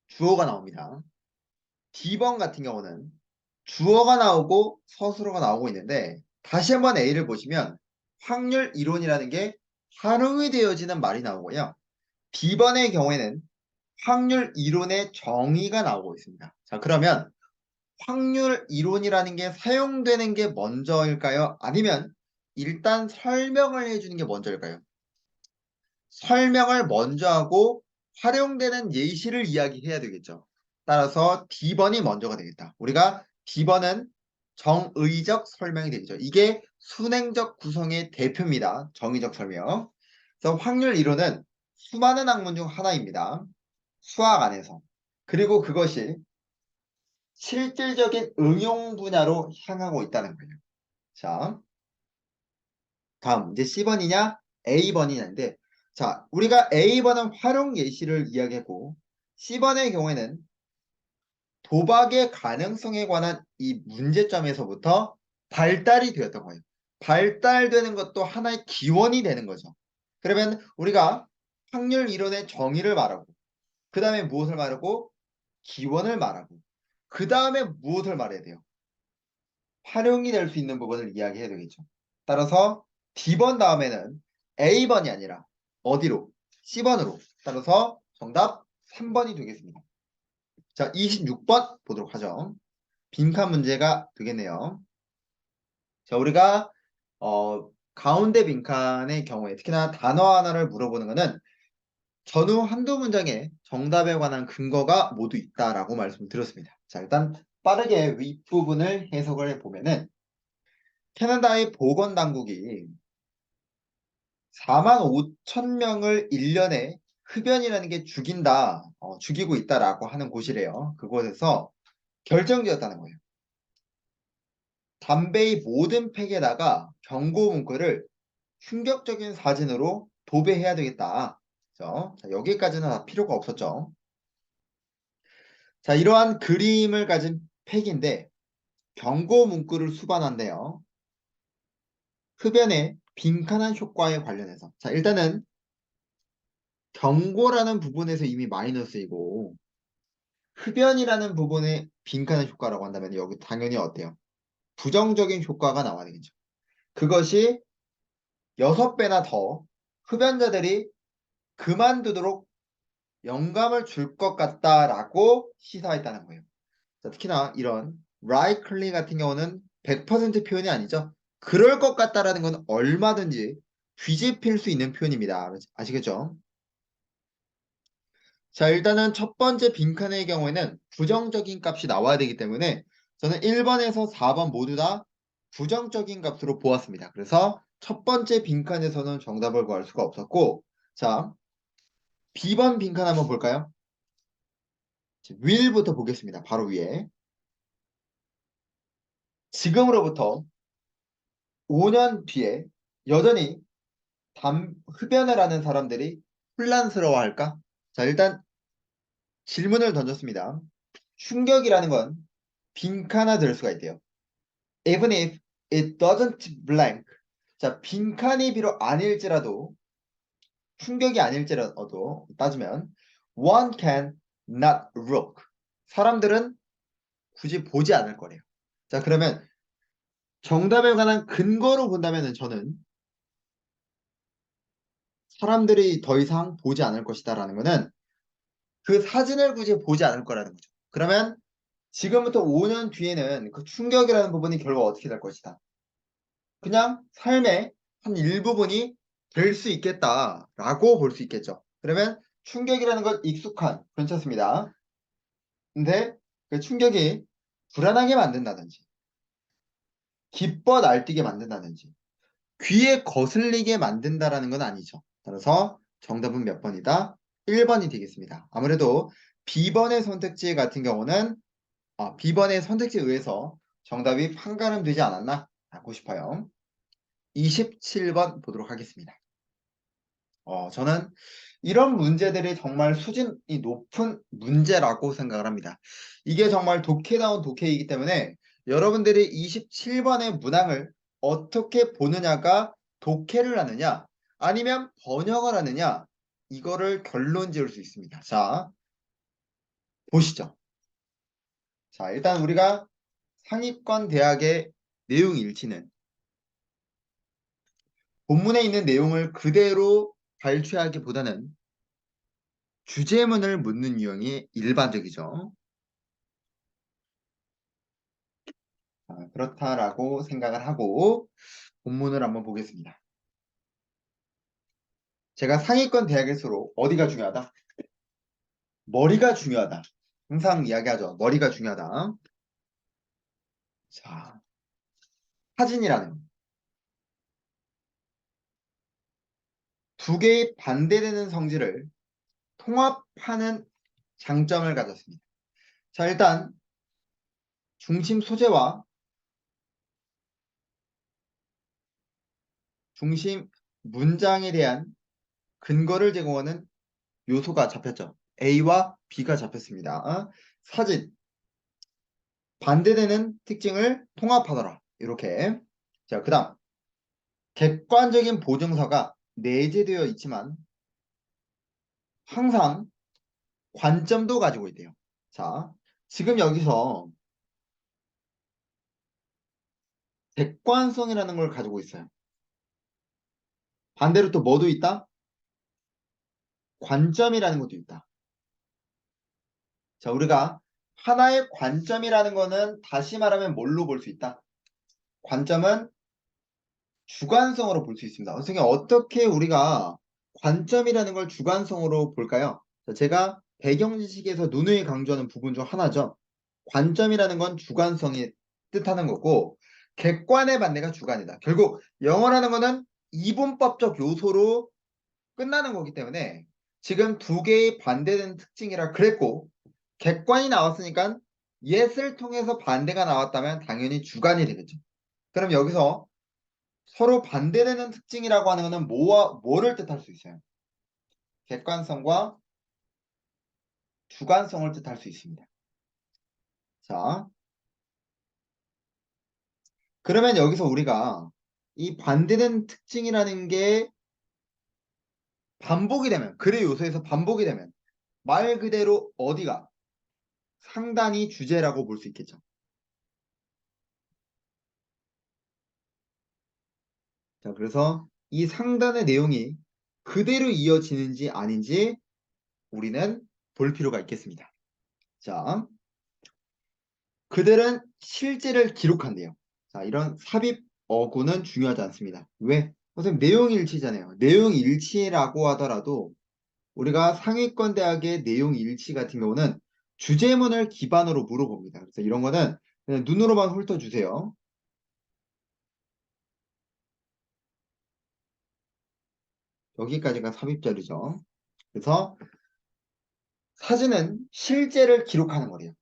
주어가 나옵니다. B번 같은 경우는 주어가 나오고 서술어가 나오고 있는데 다시 한번 A를 보시면 확률 이론이라는 게 활용이 되어지는 말이 나오고요. B번의 경우에는 확률 이론의 정의가 나오고 있습니다. 자, 그러면 확률 이론이라는 게 사용되는 게 먼저일까요? 아니면 일단 설명을 해주는 게 먼저일까요? 설명을 먼저 하고 활용되는 예시를 이야기해야 되겠죠. 따라서 D번이 먼저가 되겠다. 우리가 D번은 정의적 설명이 되겠죠. 이게 순행적 구성의 대표입니다. 정의적 설명. 그래서 확률 이론은 수많은 학문 중 하나입니다. 수학 안에서. 그리고 그것이 실질적인 응용 분야로 향하고 있다는 거예요. 자, 다음 이제 C번이냐 A번이냐인데 자, 우리가 A번은 활용 예시를 이야기했고 C번의 경우에는 도박의 가능성에 관한 이 문제점에서부터 발달이 되었던 거예요. 발달되는 것도 하나의 기원이 되는 거죠. 그러면 우리가 확률 이론의 정의를 말하고 그 다음에 무엇을 말하고 기원을 말하고 그 다음에 무엇을 말해야 돼요? 활용이 될 수 있는 부분을 이야기해야 되겠죠. 따라서 D번 다음에는 A번이 아니라 어디로? C번으로. 따라서 정답 3번이 되겠습니다. 자, 26번 보도록 하죠. 빈칸 문제가 되겠네요. 자, 우리가 가운데 빈칸의 경우에 특히나 단어 하나를 물어보는 것은 전후 한두 문장에 정답에 관한 근거가 모두 있다라고 말씀을 드렸습니다. 자, 일단 빠르게 윗부분을 해석을 해보면은 캐나다의 보건당국이 4만 5천 명을 1년에 흡연이라는 게 죽인다, 죽이고 있다라고 하는 곳이래요. 그곳에서 결정지었다는 거예요. 담배의 모든 팩에다가 경고 문구를 충격적인 사진으로 도배해야 되겠다. 그죠? 자, 여기까지는 다 필요가 없었죠. 자, 이러한 그림을 가진 팩인데 경고 문구를 수반한대요. 흡연의 빈칸한 효과에 관련해서. 자, 일단은 경고라는 부분에서 이미 마이너스이고 흡연이라는 부분에 빈칸한 효과라고 한다면 여기 당연히 어때요? 부정적인 효과가 나와야 되겠죠. 그것이 6배나 더 흡연자들이 그만두도록 영감을 줄 것 같다라고 시사했다는 거예요. 자, 특히나 이런 likely 같은 경우는 100% 표현이 아니죠. 그럴 것 같다라는 건 얼마든지 뒤집힐 수 있는 표현입니다. 아시겠죠? 자, 일단은 첫 번째 빈칸의 경우에는 부정적인 값이 나와야 되기 때문에 저는 1번에서 4번 모두 다 부정적인 값으로 보았습니다. 그래서 첫 번째 빈칸에서는 정답을 구할 수가 없었고, 자, B번 빈칸 한번 볼까요? will부터 보겠습니다. 바로 위에. 지금으로부터 5년 뒤에 여전히 흡연을 하는 사람들이 혼란스러워할까? 자, 일단 질문을 던졌습니다. 충격이라는 건 빈칸화될 수가 있대요. Even if it doesn't blank. 자, 빈칸이 비록 아닐지라도 충격이 아닐지라도 따지면 one can not look. 사람들은 굳이 보지 않을 거래요. 자, 그러면 정답에 관한 근거로 본다면 저는 사람들이 더 이상 보지 않을 것이다라는 거는 그 사진을 굳이 보지 않을 거라는 거죠. 그러면 지금부터 5년 뒤에는 그 충격이라는 부분이 결국 어떻게 될 것이다. 그냥 삶의 한 일부분이 될 수 있겠다라고 볼 수 있겠죠. 그러면 충격이라는 건 익숙한, 괜찮습니다. 근데 그 충격이 불안하게 만든다든지, 기뻐 날뛰게 만든다든지, 귀에 거슬리게 만든다라는 건 아니죠. 따라서 정답은 몇 번이다? 1번이 되겠습니다. 아무래도 B번의 선택지 같은 경우는 B번의 선택지에 의해서 정답이 판가름 되지 않았나 하고 싶어요. 27번 보도록 하겠습니다. 저는 이런 문제들이 정말 수준이 높은 문제라고 생각을 합니다. 이게 정말 독해다운 독해이기 때문에 여러분들이 27번의 문항을 어떻게 보느냐가 독해를 하느냐 아니면 번역을 하느냐 이거를 결론 지을 수 있습니다. 자, 보시죠. 자, 일단 우리가 상위권 대학의 내용 일치는 본문에 있는 내용을 그대로 발췌하기보다는 주제문을 묻는 유형이 일반적이죠. 그렇다라고 생각을 하고 본문을 한번 보겠습니다. 제가 상위권 대학일수록 어디가 중요하다? 머리가 중요하다. 항상 이야기하죠. 머리가 중요하다. 자, 사진이라는 두 개의 반대되는 성질을 통합하는 장점을 가졌습니다. 자, 일단 중심 소재와 중심 문장에 대한 근거를 제공하는 요소가 잡혔죠. A와 B가 잡혔습니다. 사진, 반대되는 특징을 통합하더라. 이렇게. 자, 그 다음 객관적인 보증서가 내재되어 있지만 항상 관점도 가지고 있대요. 자, 지금 여기서 객관성이라는 걸 가지고 있어요. 반대로 또 뭐도 있다? 관점이라는 것도 있다. 자, 우리가 하나의 관점이라는 거는 다시 말하면 뭘로 볼 수 있다? 관점은 주관성으로 볼 수 있습니다. 선생님, 어떻게 우리가 관점이라는 걸 주관성으로 볼까요? 자, 제가 배경 지식에서 누누이 강조하는 부분 중 하나죠. 관점이라는 건 주관성이 뜻하는 거고 객관의 반대가 주관이다. 결국 영어라는 거는 이분법적 요소로 끝나는 거기 때문에 지금 두 개의 반대되는 특징이라 그랬고 객관이 나왔으니까 예를 통해서 반대가 나왔다면 당연히 주관이 되겠죠. 그럼 여기서 서로 반대되는 특징이라고 하는 것은 뭐를 뜻할 수 있어요? 객관성과 주관성을 뜻할 수 있습니다. 자, 그러면 여기서 우리가 이 반대되는 특징이라는 게 반복이 되면, 글의 요소에서 반복이 되면 말 그대로 어디가 상단이 주제라고 볼 수 있겠죠. 자, 그래서 이 상단의 내용이 그대로 이어지는지 아닌지 우리는 볼 필요가 있겠습니다. 자, 그들은 실제를 기록한대요. 자, 이런 삽입 어구는 중요하지 않습니다. 왜? 선생님, 내용 일치잖아요. 내용 일치라고 하더라도 우리가 상위권 대학의 내용 일치 같은 경우는 주제문을 기반으로 물어봅니다. 그래서 이런 거는 그냥 눈으로만 훑어주세요. 여기까지가 삽입자료죠. 그래서 사진은 실제를 기록하는 거래요.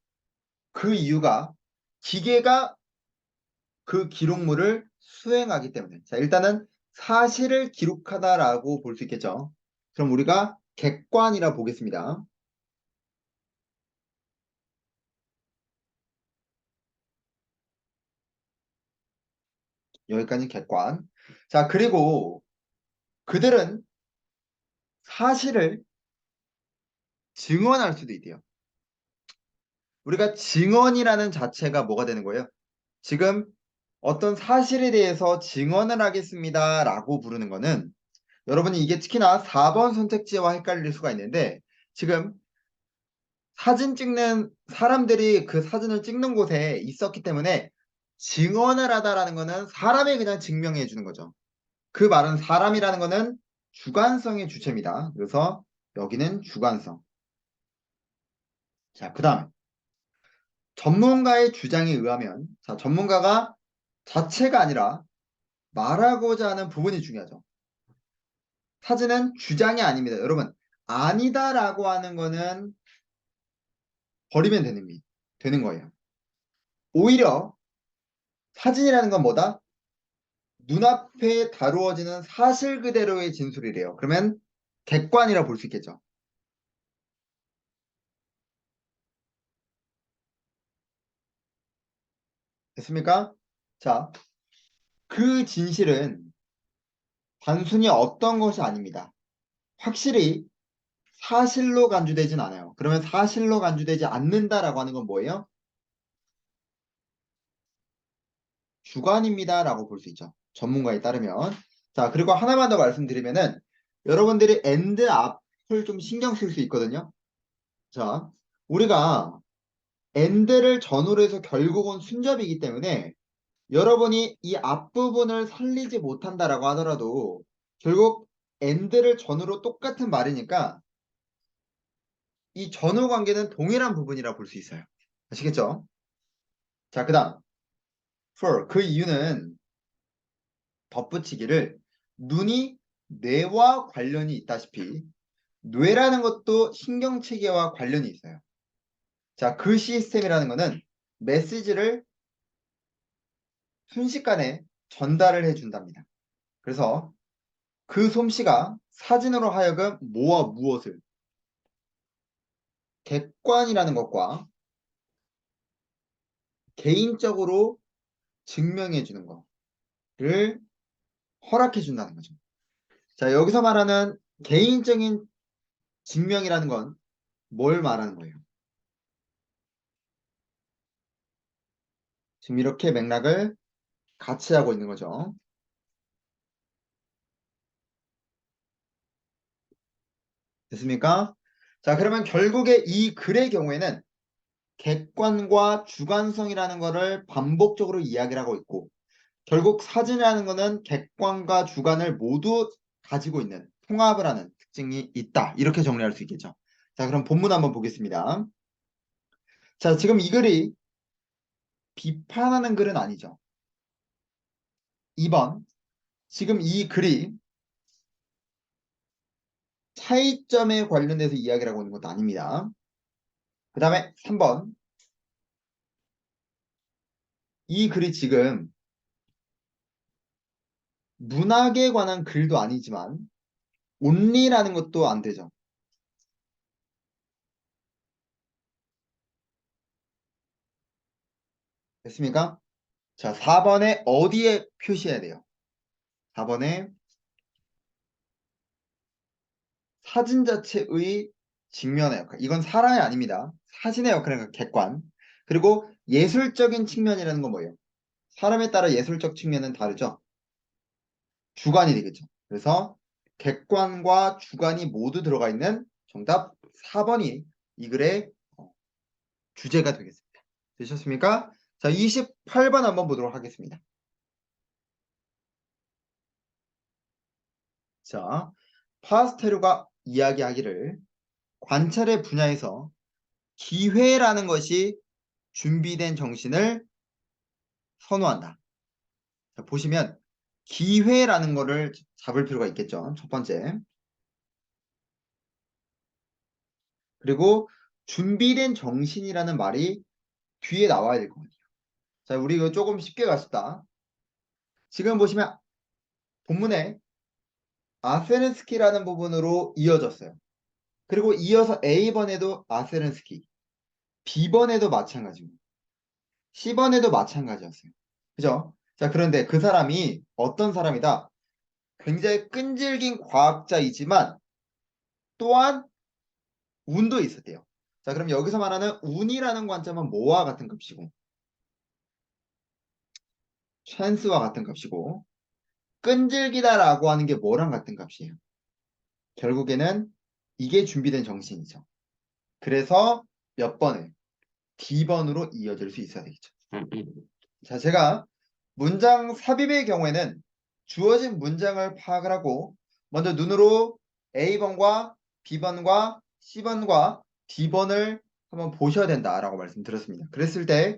그 이유가 기계가 그 기록물을 수행하기 때문에. 자, 일단은 사실을 기록하다라고 볼 수 있겠죠. 그럼 우리가 객관이라 보겠습니다. 여기까지 객관. 자, 그리고 그들은 사실을 증언할 수도 있대요. 우리가 증언이라는 자체가 뭐가 되는 거예요? 지금 어떤 사실에 대해서 증언을 하겠습니다 라고 부르는 거는 여러분이 이게 특히나 4번 선택지와 헷갈릴 수가 있는데 지금 사진 찍는 사람들이 그 사진을 찍는 곳에 있었기 때문에 증언을 하다라는 거는 사람이 그냥 증명해 주는 거죠. 그 말은 사람이라는 거는 주관성의 주체입니다. 그래서 여기는 주관성. 자, 그 다음에 전문가의 주장에 의하면 자, 전문가가 자체가 아니라 말하고자 하는 부분이 중요하죠. 사진은 주장이 아닙니다. 여러분, 아니다라고 하는 거는 버리면 되는 거예요. 오히려 사진이라는 건 뭐다? 눈앞에 다루어지는 사실 그대로의 진술이래요. 그러면 객관이라 볼 수 있겠죠. 됐습니까? 자, 그 진실은 단순히 어떤 것이 아닙니다. 확실히 사실로 간주되진 않아요. 그러면 사실로 간주되지 않는다라고 하는 건 뭐예요? 주관입니다라고 볼 수 있죠. 전문가에 따르면. 자, 그리고 하나만 더 말씀드리면은 여러분들이 and 앞을 좀 신경 쓸 수 있거든요. 자, 우리가 and를 전후로 해서 결국은 순접이기 때문에 여러분이 이 앞부분을 살리지 못한다라고 하더라도 결국 and를 전후로 똑같은 말이니까 이 전후 관계는 동일한 부분이라 볼 수 있어요. 아시겠죠? 자, 그 다음 for 그 이유는 덧붙이기를 눈이 뇌와 관련이 있다시피 뇌라는 것도 신경체계와 관련이 있어요. 자, 그 시스템이라는 거는 메시지를 순식간에 전달을 해준답니다. 그래서 그 솜씨가 사진으로 하여금 뭐와 무엇을 객관이라는 것과 개인적으로 증명해 주는 거를 허락해 준다는 거죠. 자, 여기서 말하는 개인적인 증명이라는 건 뭘 말하는 거예요? 지금 이렇게 맥락을 같이 하고 있는 거죠. 됐습니까? 자, 그러면 결국에 이 글의 경우에는 객관과 주관성이라는 것을 반복적으로 이야기를 하고 있고 결국 사진이라는 것은 객관과 주관을 모두 가지고 있는 통합을 하는 특징이 있다. 이렇게 정리할 수 있겠죠. 자, 그럼 본문 한번 보겠습니다. 자, 지금 이 글이 비판하는 글은 아니죠. 2번, 지금 이 글이 차이점에 관련돼서 이야기를 하고 있는 것도 아닙니다. 그 다음에 3번, 이 글이 지금 문학에 관한 글도 아니지만 온리라는 것도 안 되죠. 됐습니까? 자, 4번에 어디에 표시해야 돼요? 4번에 사진 자체의 직면의 역할. 이건 사람이 아닙니다. 사진의 역할은 객관. 그리고 예술적인 측면이라는 건 뭐예요? 사람에 따라 예술적 측면은 다르죠. 주관이 되겠죠. 그래서 객관과 주관이 모두 들어가 있는 정답 4번이 이 글의 주제가 되겠습니다. 되셨습니까? 자, 28번 한번 보도록 하겠습니다. 자, 파스테르가 이야기하기를 관찰의 분야에서 기회라는 것이 준비된 정신을 선호한다. 자, 보시면 기회라는 거를 잡을 필요가 있겠죠. 첫 번째. 그리고 준비된 정신이라는 말이 뒤에 나와야 될 것 같아요. 자, 우리 이거 조금 쉽게 갔습니다. 지금 보시면 본문에 아세른스키라는 부분으로 이어졌어요. 그리고 이어서 A번에도 아세른스키, B번에도 마찬가지고 C번에도 마찬가지였어요. 그죠? 자, 그런데 그 사람이 어떤 사람이다? 굉장히 끈질긴 과학자이지만 또한 운도 있었대요. 자, 그럼 여기서 말하는 운이라는 관점은 뭐와 같은 값이고 찬스와 같은 값이고 끈질기다라고 하는 게 뭐랑 같은 값이에요? 결국에는 이게 준비된 정신이죠. 그래서 몇 번에 D번으로 이어질 수 있어야 되겠죠. 자, 제가 문장 삽입의 경우에는 주어진 문장을 파악을 하고 먼저 눈으로 A번과 B번과 C번과 D번을 한번 보셔야 된다라고 말씀드렸습니다. 그랬을 때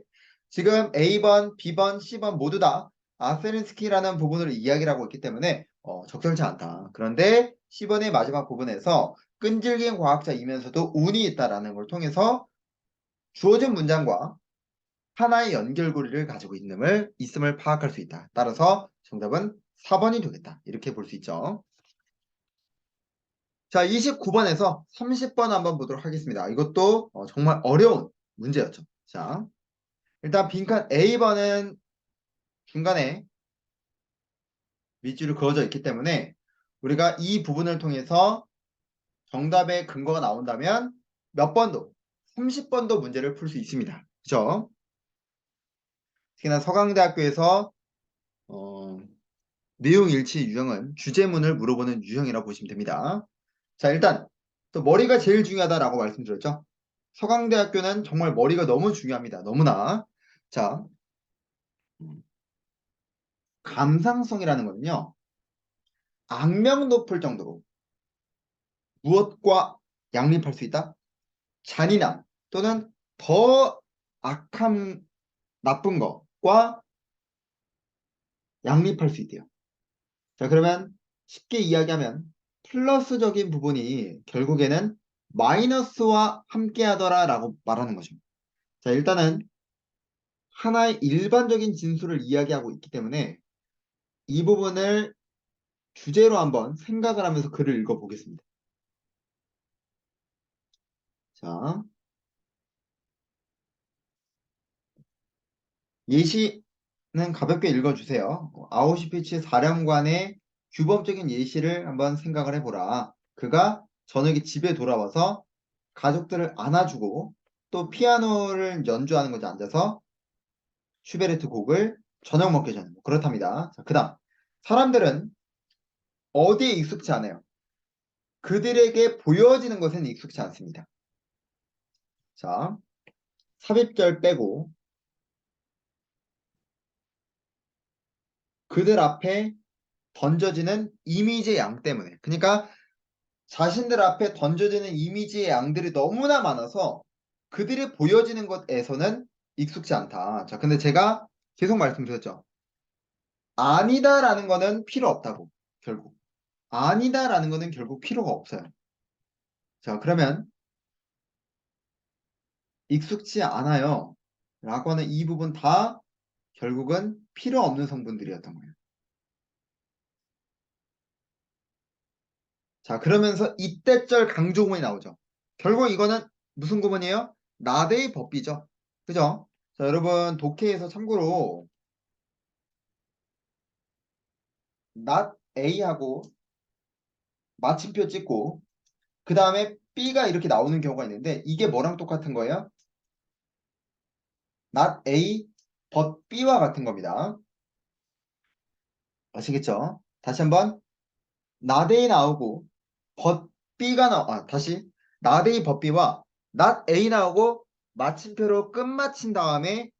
지금 A번, B번, C번 모두 다 아페린스키라는 부분을 이야기를 하고 있기 때문에 적절치 않다. 그런데 10번의 마지막 부분에서 끈질긴 과학자이면서도 운이 있다라는 걸 통해서 주어진 문장과 하나의 연결고리를 가지고 있음을 파악할 수 있다. 따라서 정답은 4번이 되겠다. 이렇게 볼 수 있죠. 자, 29번에서 30번 한번 보도록 하겠습니다. 이것도 정말 어려운 문제였죠. 자, 일단 빈칸 A번은 중간에 밑줄이 그어져 있기 때문에 우리가 이 부분을 통해서 정답의 근거가 나온다면 몇 번도 30번도 문제를 풀 수 있습니다. 그죠? 특히나 서강대학교에서 내용 일치 유형은 주제문을 물어보는 유형이라고 보시면 됩니다. 자, 일단 또 머리가 제일 중요하다라고 말씀드렸죠. 서강대학교는 정말 머리가 너무 중요합니다. 너무나. 자, 감상성이라는 거는요. 악명 높을 정도로 무엇과 양립할 수 있다? 잔인함 또는 더 악한 나쁜 것과 양립할 수 있대요. 자, 그러면 쉽게 이야기하면 플러스적인 부분이 결국에는 마이너스와 함께하더라 라고 말하는 거죠. 자, 일단은 하나의 일반적인 진술을 이야기하고 있기 때문에 이 부분을 주제로 한번 생각을 하면서 글을 읽어보겠습니다. 자, 예시는 가볍게 읽어주세요. 아우슈비츠 사령관의 규범적인 예시를 한번 생각을 해보라. 그가 저녁에 집에 돌아와서 가족들을 안아주고 또 피아노를 연주하는 거죠. 앉아서 슈베르트 곡을 저녁 먹기 전에 그렇답니다. 자, 그다음 사람들은 어디에 익숙치 않아요? 그들에게 보여지는 것은 익숙치 않습니다. 자, 삽입절 빼고 그들 앞에 던져지는 이미지의 양 때문에. 그러니까 자신들 앞에 던져지는 이미지의 양들이 너무나 많아서 그들이 보여지는 것에서는 익숙치 않다. 자, 근데 제가 계속 말씀드렸죠. 아니다라는 거는 필요 없다고. 결국. 아니다라는 거는 결국 필요가 없어요. 자, 그러면 익숙치 않아요. 라고 하는 이 부분 다 결국은 필요 없는 성분들이었던 거예요. 자, 그러면서 이때절 강조구문이 나오죠. 결국 이거는 무슨 구문이에요? 나대의 법비죠. 그죠? 자, 여러분 독해에서 참고로 not A하고 마침표 찍고 그 다음에 B가 이렇게 나오는 경우가 있는데 이게 뭐랑 똑같은 거예요? not A but B와 같은 겁니다. 아시겠죠? 다시 한번 not A 나오고 but B가 다시 not A but B와 not A 나오고 마침표로 끝마친 다음에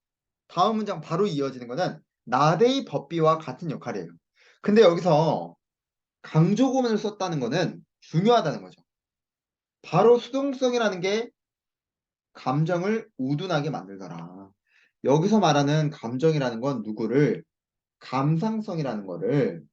다음 문장 바로 이어지는 거는 not A but B와 같은 역할이에요. 근데 여기서 강조구문을 썼다는 거는 중요하다는 거죠. 바로 수동성이라는 게 감정을 우둔하게 만들더라. 여기서 말하는 감정이라는 건 누구를 감상성이라는 거를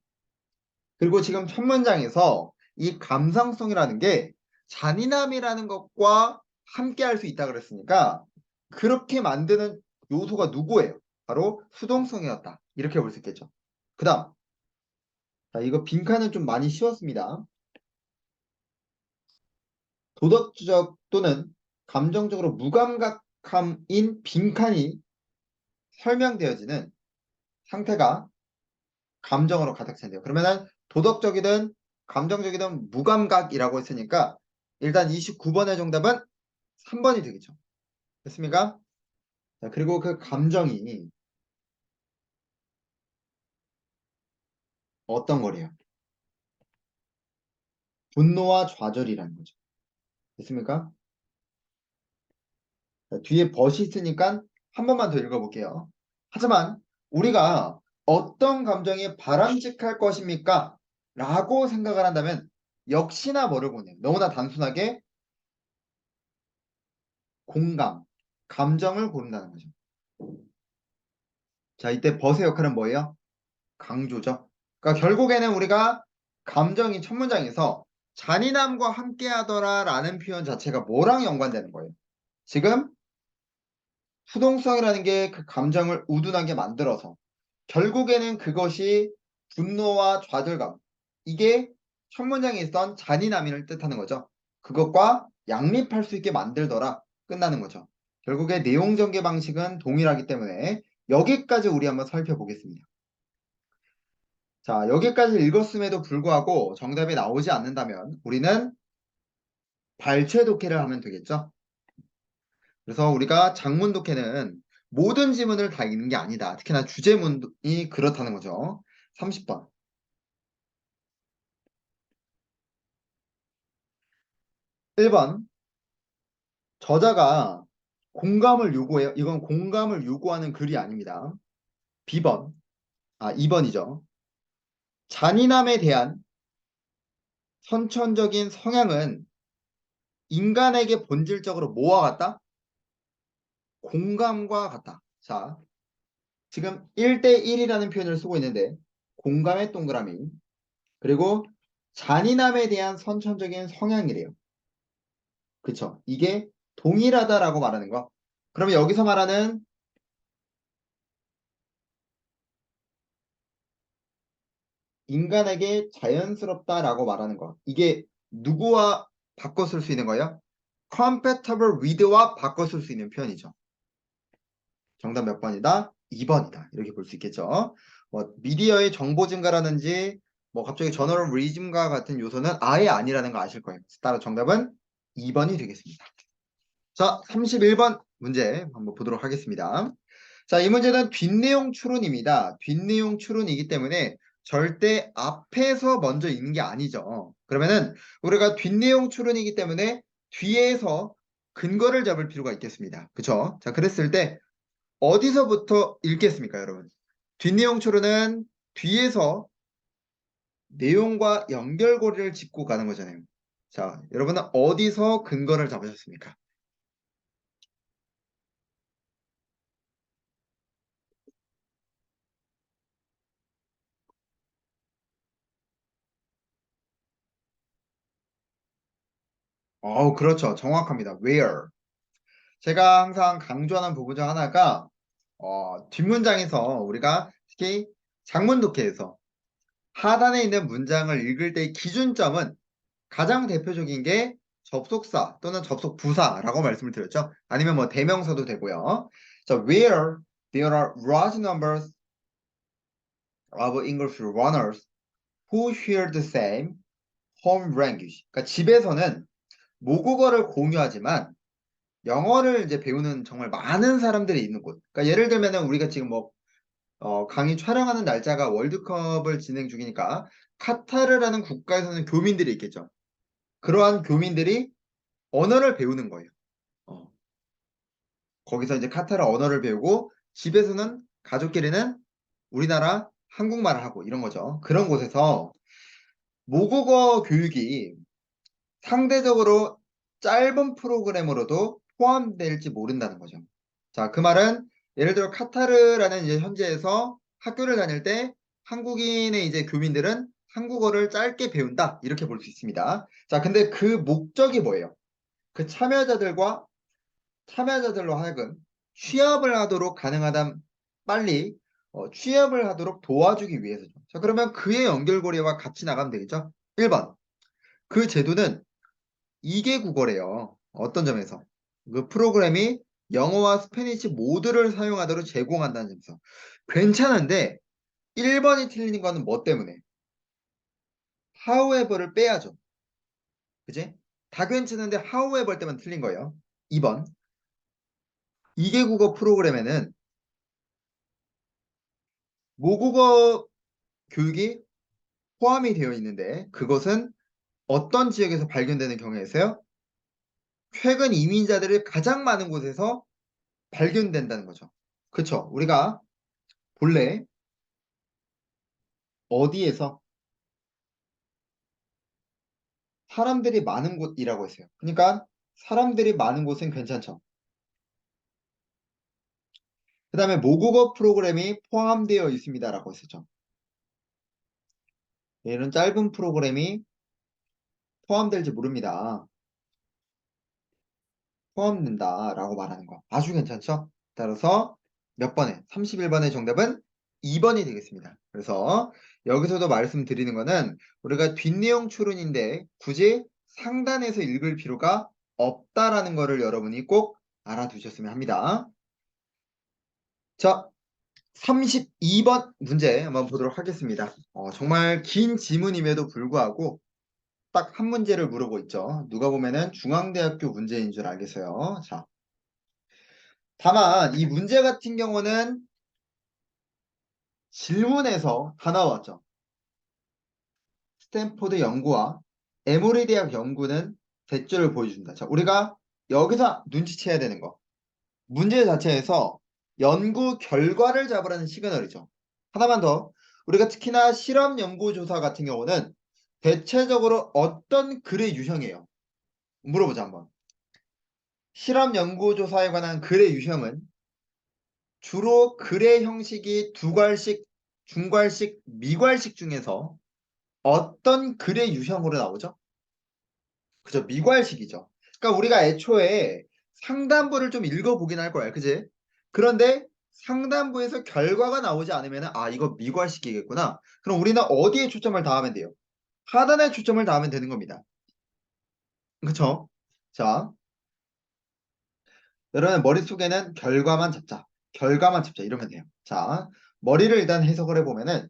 그리고 지금 첫 문장에서 이 감상성이라는 게 잔인함이라는 것과 함께 할 수 있다 그랬으니까 그렇게 만드는 요소가 누구예요? 바로 수동성이었다. 이렇게 볼 수 있겠죠. 그 다음 자, 이거 빈칸은 좀 많이 쉬웠습니다. 도덕적 또는 감정적으로 무감각함인 빈칸이 설명되어지는 상태가 감정으로 가득 찬대요. 그러면은 도덕적이든 감정적이든 무감각이라고 했으니까 일단 29번의 정답은 3번이 되겠죠. 됐습니까? 자, 그리고 그 감정이 어떤 거래요? 분노와 좌절이라는 거죠. 됐습니까? 자, 뒤에 벗이 있으니까 한 번만 더 읽어볼게요. 하지만 우리가 어떤 감정이 바람직할 것입니까? 라고 생각을 한다면 역시나 뭐를 보내요? 너무나 단순하게 공감, 감정을 고른다는 거죠. 자, 이때 벗의 역할은 뭐예요? 강조죠. 그러니까 결국에는 우리가 감정이 첫 문장에서 잔인함과 함께하더라라는 표현 자체가 뭐랑 연관되는 거예요? 지금 수동성이라는 게 그 감정을 우둔하게 만들어서 결국에는 그것이 분노와 좌절감, 이게 첫 문장에 있던 잔인함을 뜻하는 거죠. 그것과 양립할 수 있게 만들더라 끝나는 거죠. 결국에 내용 전개 방식은 동일하기 때문에 여기까지 우리 한번 살펴보겠습니다. 자, 여기까지 읽었음에도 불구하고 정답이 나오지 않는다면 우리는 발췌 독해를 하면 되겠죠. 그래서 우리가 장문 독해는 모든 지문을 다 읽는 게 아니다. 특히나 주제문이 그렇다는 거죠. 30번. 1번. 저자가 공감을 요구해요. 이건 공감을 요구하는 글이 아닙니다. B번. 2번이죠. 잔인함에 대한 선천적인 성향은 인간에게 본질적으로 뭐와 같다? 공감과 같다. 자, 지금 1대1이라는 표현을 쓰고 있는데 공감의 동그라미 그리고 잔인함에 대한 선천적인 성향이래요. 그쵸? 이게 동일하다라고 말하는 거. 그러면 여기서 말하는 인간에게 자연스럽다라고 말하는 거. 이게 누구와 바꿔 쓸 수 있는 거예요? compatible with와 바꿔 쓸 수 있는 표현이죠. 정답 몇 번이다? 2번이다. 이렇게 볼 수 있겠죠. 뭐 미디어의 정보 증가라든지 뭐 갑자기 저널리즘과 같은 요소는 아예 아니라는 거 아실 거예요. 따라 정답은 2번이 되겠습니다. 자, 31번 문제 한번 보도록 하겠습니다. 자, 이 문제는 뒷내용 추론입니다. 뒷내용 추론이기 때문에 절대 앞에서 먼저 읽는 게 아니죠. 그러면은 우리가 뒷내용 추론이기 때문에 뒤에서 근거를 잡을 필요가 있겠습니다. 그쵸? 자, 그랬을 때 어디서부터 읽겠습니까, 여러분? 뒷내용 추론은 뒤에서 내용과 연결고리를 짚고 가는 거잖아요. 자, 여러분은 어디서 근거를 잡으셨습니까? 그렇죠. 정확합니다. Where. 제가 항상 강조하는 부분 중 하나가 뒷문장에서 우리가 특히 장문 독해에서 하단에 있는 문장을 읽을 때의 기준점은 가장 대표적인 게 접속사 또는 접속 부사라고 말씀을 드렸죠. 아니면 뭐 대명사도 되고요. 자, where there are large numbers of English learners who share the same home language. 그러니까 집에서는 모국어를 공유하지만 영어를 이제 배우는 정말 많은 사람들이 있는 곳. 그러니까 예를 들면은 우리가 지금 뭐 강의 촬영하는 날짜가 월드컵을 진행 중이니까 카타르라는 국가에서는 교민들이 있겠죠. 그러한 교민들이 언어를 배우는 거예요. 어, 거기서 이제 카타르 언어를 배우고 집에서는 가족끼리는 우리나라 한국말을 하고 이런 거죠. 그런 곳에서 모국어 교육이 상대적으로 짧은 프로그램으로도 포함될지 모른다는 거죠. 자, 그 말은 예를 들어 카타르라는 이제 현지에서 학교를 다닐 때 한국인의 이제 교민들은 한국어를 짧게 배운다. 이렇게 볼 수 있습니다. 자, 근데 그 목적이 뭐예요? 그 참여자들로 하여금 취업을 하도록 가능하다 빨리 취업을 하도록 도와주기 위해서죠. 자, 그러면 그의 연결고리와 같이 나가면 되겠죠? 1번. 그 제도는 2개 국어래요. 어떤 점에서? 그 프로그램이 영어와 스페니시 모두를 사용하도록 제공한다는 점에서. 괜찮은데 1번이 틀린 거는 뭐 때문에? however를 빼야죠. 그지? 다 괜찮은데 however 때문에 틀린 거예요. 2번. 2개 국어 프로그램에는 모국어 교육이 포함이 되어 있는데 그것은 어떤 지역에서 발견되는 경우에서요? 최근 이민자들이 가장 많은 곳에서 발견된다는 거죠. 그쵸? 우리가 본래 어디에서 사람들이 많은 곳이라고 했어요. 그러니까 사람들이 많은 곳은 괜찮죠. 그 다음에 모국어 프로그램이 포함되어 있습니다라고 했었죠. 이런 짧은 프로그램이 포함될지 모릅니다. 포함된다라고 말하는 거. 아주 괜찮죠? 따라서 몇 번에? 31번의 정답은 2번이 되겠습니다. 그래서 여기서도 말씀드리는 거는 우리가 뒷내용 추론인데 굳이 상단에서 읽을 필요가 없다라는 거를 여러분이 꼭 알아두셨으면 합니다. 자, 32번 문제 한번 보도록 하겠습니다. 정말 긴 지문임에도 불구하고 딱 한 문제를 물어보고 있죠. 누가 보면은 중앙대학교 문제인 줄 알겠어요. 자, 다만 이 문제 같은 경우는 질문에서 다 나왔죠. 스탠포드 연구와 에모리 대학 연구는 대조를 보여준다. 자, 우리가 여기서 눈치채야 되는 거. 문제 자체에서 연구 결과를 잡으라는 시그널이죠. 하나만 더. 우리가 특히나 실험 연구조사 같은 경우는 대체적으로 어떤 글의 유형이에요? 물어보자 한번. 실험 연구조사에 관한 글의 유형은 주로 글의 형식이 두괄식, 중괄식, 미괄식 중에서 어떤 글의 유형으로 나오죠? 그죠? 미괄식이죠. 그러니까 우리가 애초에 상단부를 좀 읽어보긴 할 거야. 그지? 그런데 상단부에서 결과가 나오지 않으면 이거 미괄식이겠구나. 그럼 우리는 어디에 초점을 다하면 돼요? 하단에 초점을 다하면 되는 겁니다. 그쵸? 자, 여러분 머릿속에는 결과만 잡자. 결과만 잡자. 이러면 돼요. 자, 머리를 일단 해석을 해보면은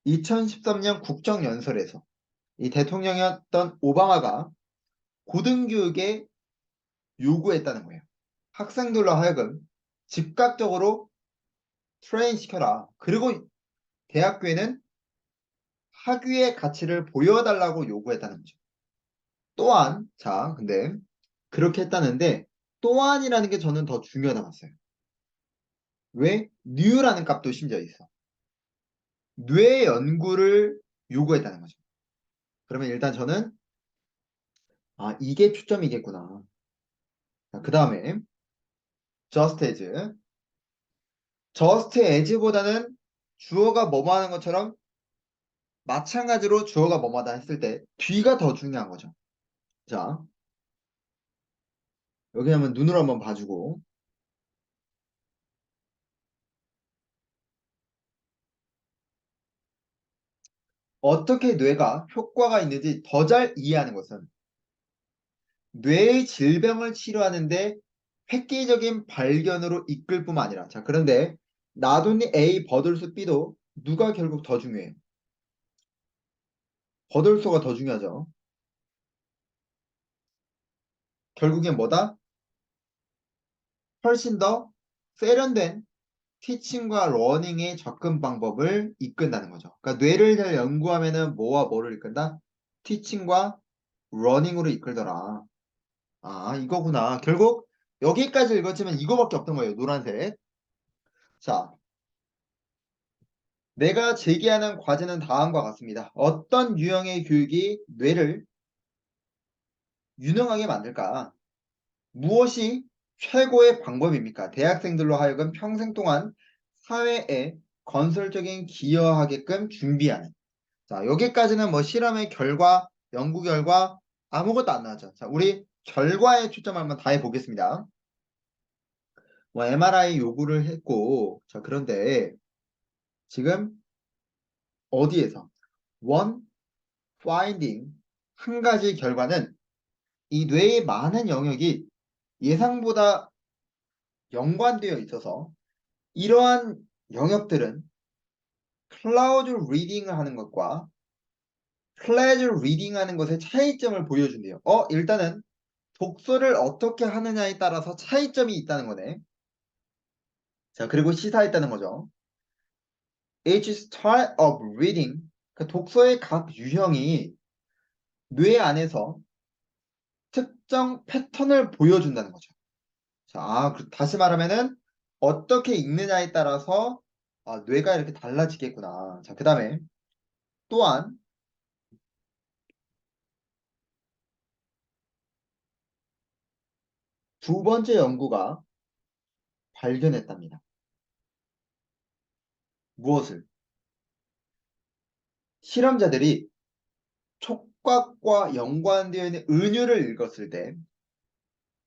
2013년 국정연설에서 이 대통령이었던 오바마가 고등교육에 요구했다는 거예요. 학생들로 하여금 즉각적으로 트레인 시켜라. 그리고 대학교에는 학위의 가치를 보여달라고 요구했다는 거죠. 또한, 자, 근데 그렇게 했다는데 또한이라는 게 저는 더 중요하다 봤어요. 왜? new라는 값도 심지어 있어. 뇌 연구를 요구했다는 거죠. 그러면 일단 저는 이게 초점이겠구나. 그 다음에 just as. just as보다는 주어가 뭐뭐 하는 것처럼 마찬가지로 주어가 뭐뭐다 했을 때 뒤가 더 중요한 거죠. 자, 여기 한번 눈으로 한번 봐주고 어떻게 뇌가 효과가 있는지 더 잘 이해하는 것은 뇌의 질병을 치료하는데 획기적인 발견으로 이끌 뿐만 아니라 자, 그런데 나돈니 A, 버들소 B도 누가 결국 더 중요해요? 버들소가 더 중요하죠. 결국엔 뭐다? 훨씬 더 세련된 티칭과 러닝의 접근 방법을 이끈다는 거죠. 그러니까 뇌를 잘 연구하면은 뭐와 뭐를 이끈다? 티칭과 러닝으로 이끌더라. 이거구나. 결국 여기까지 읽었지만 이거밖에 없던 거예요. 노란색. 자, 내가 제기하는 과제는 다음과 같습니다. 어떤 유형의 교육이 뇌를 유능하게 만들까? 무엇이 최고의 방법입니까? 대학생들로 하여금 평생 동안 사회에 건설적인 기여하게끔 준비하는. 자, 여기까지는 뭐 실험의 결과, 연구 결과 아무것도 안 나왔죠. 자, 우리 결과에 초점 한번 다 해보겠습니다. 뭐 MRI 요구를 했고, 자, 그런데 지금 어디에서? one finding 한 가지 결과는 이 뇌의 많은 영역이 예상보다 연관되어 있어서 이러한 영역들은 클라우드 리딩을 하는 것과 플레저 리딩 하는 것의 차이점을 보여준대요. 일단은 독서를 어떻게 하느냐에 따라서 차이점이 있다는 거네. 자, 그리고 시사했다는 거죠. Each style of reading, 그 독서의 각 유형이 뇌 안에서 특정 패턴을 보여준다는 거죠. 자, 다시 말하면은 어떻게 읽느냐에 따라서 뇌가 이렇게 달라지겠구나. 자, 그 다음에 또한 두 번째 연구가 발견했답니다. 무엇을? 실험자들이 촉각과 연관되어 있는 은유를 읽었을 때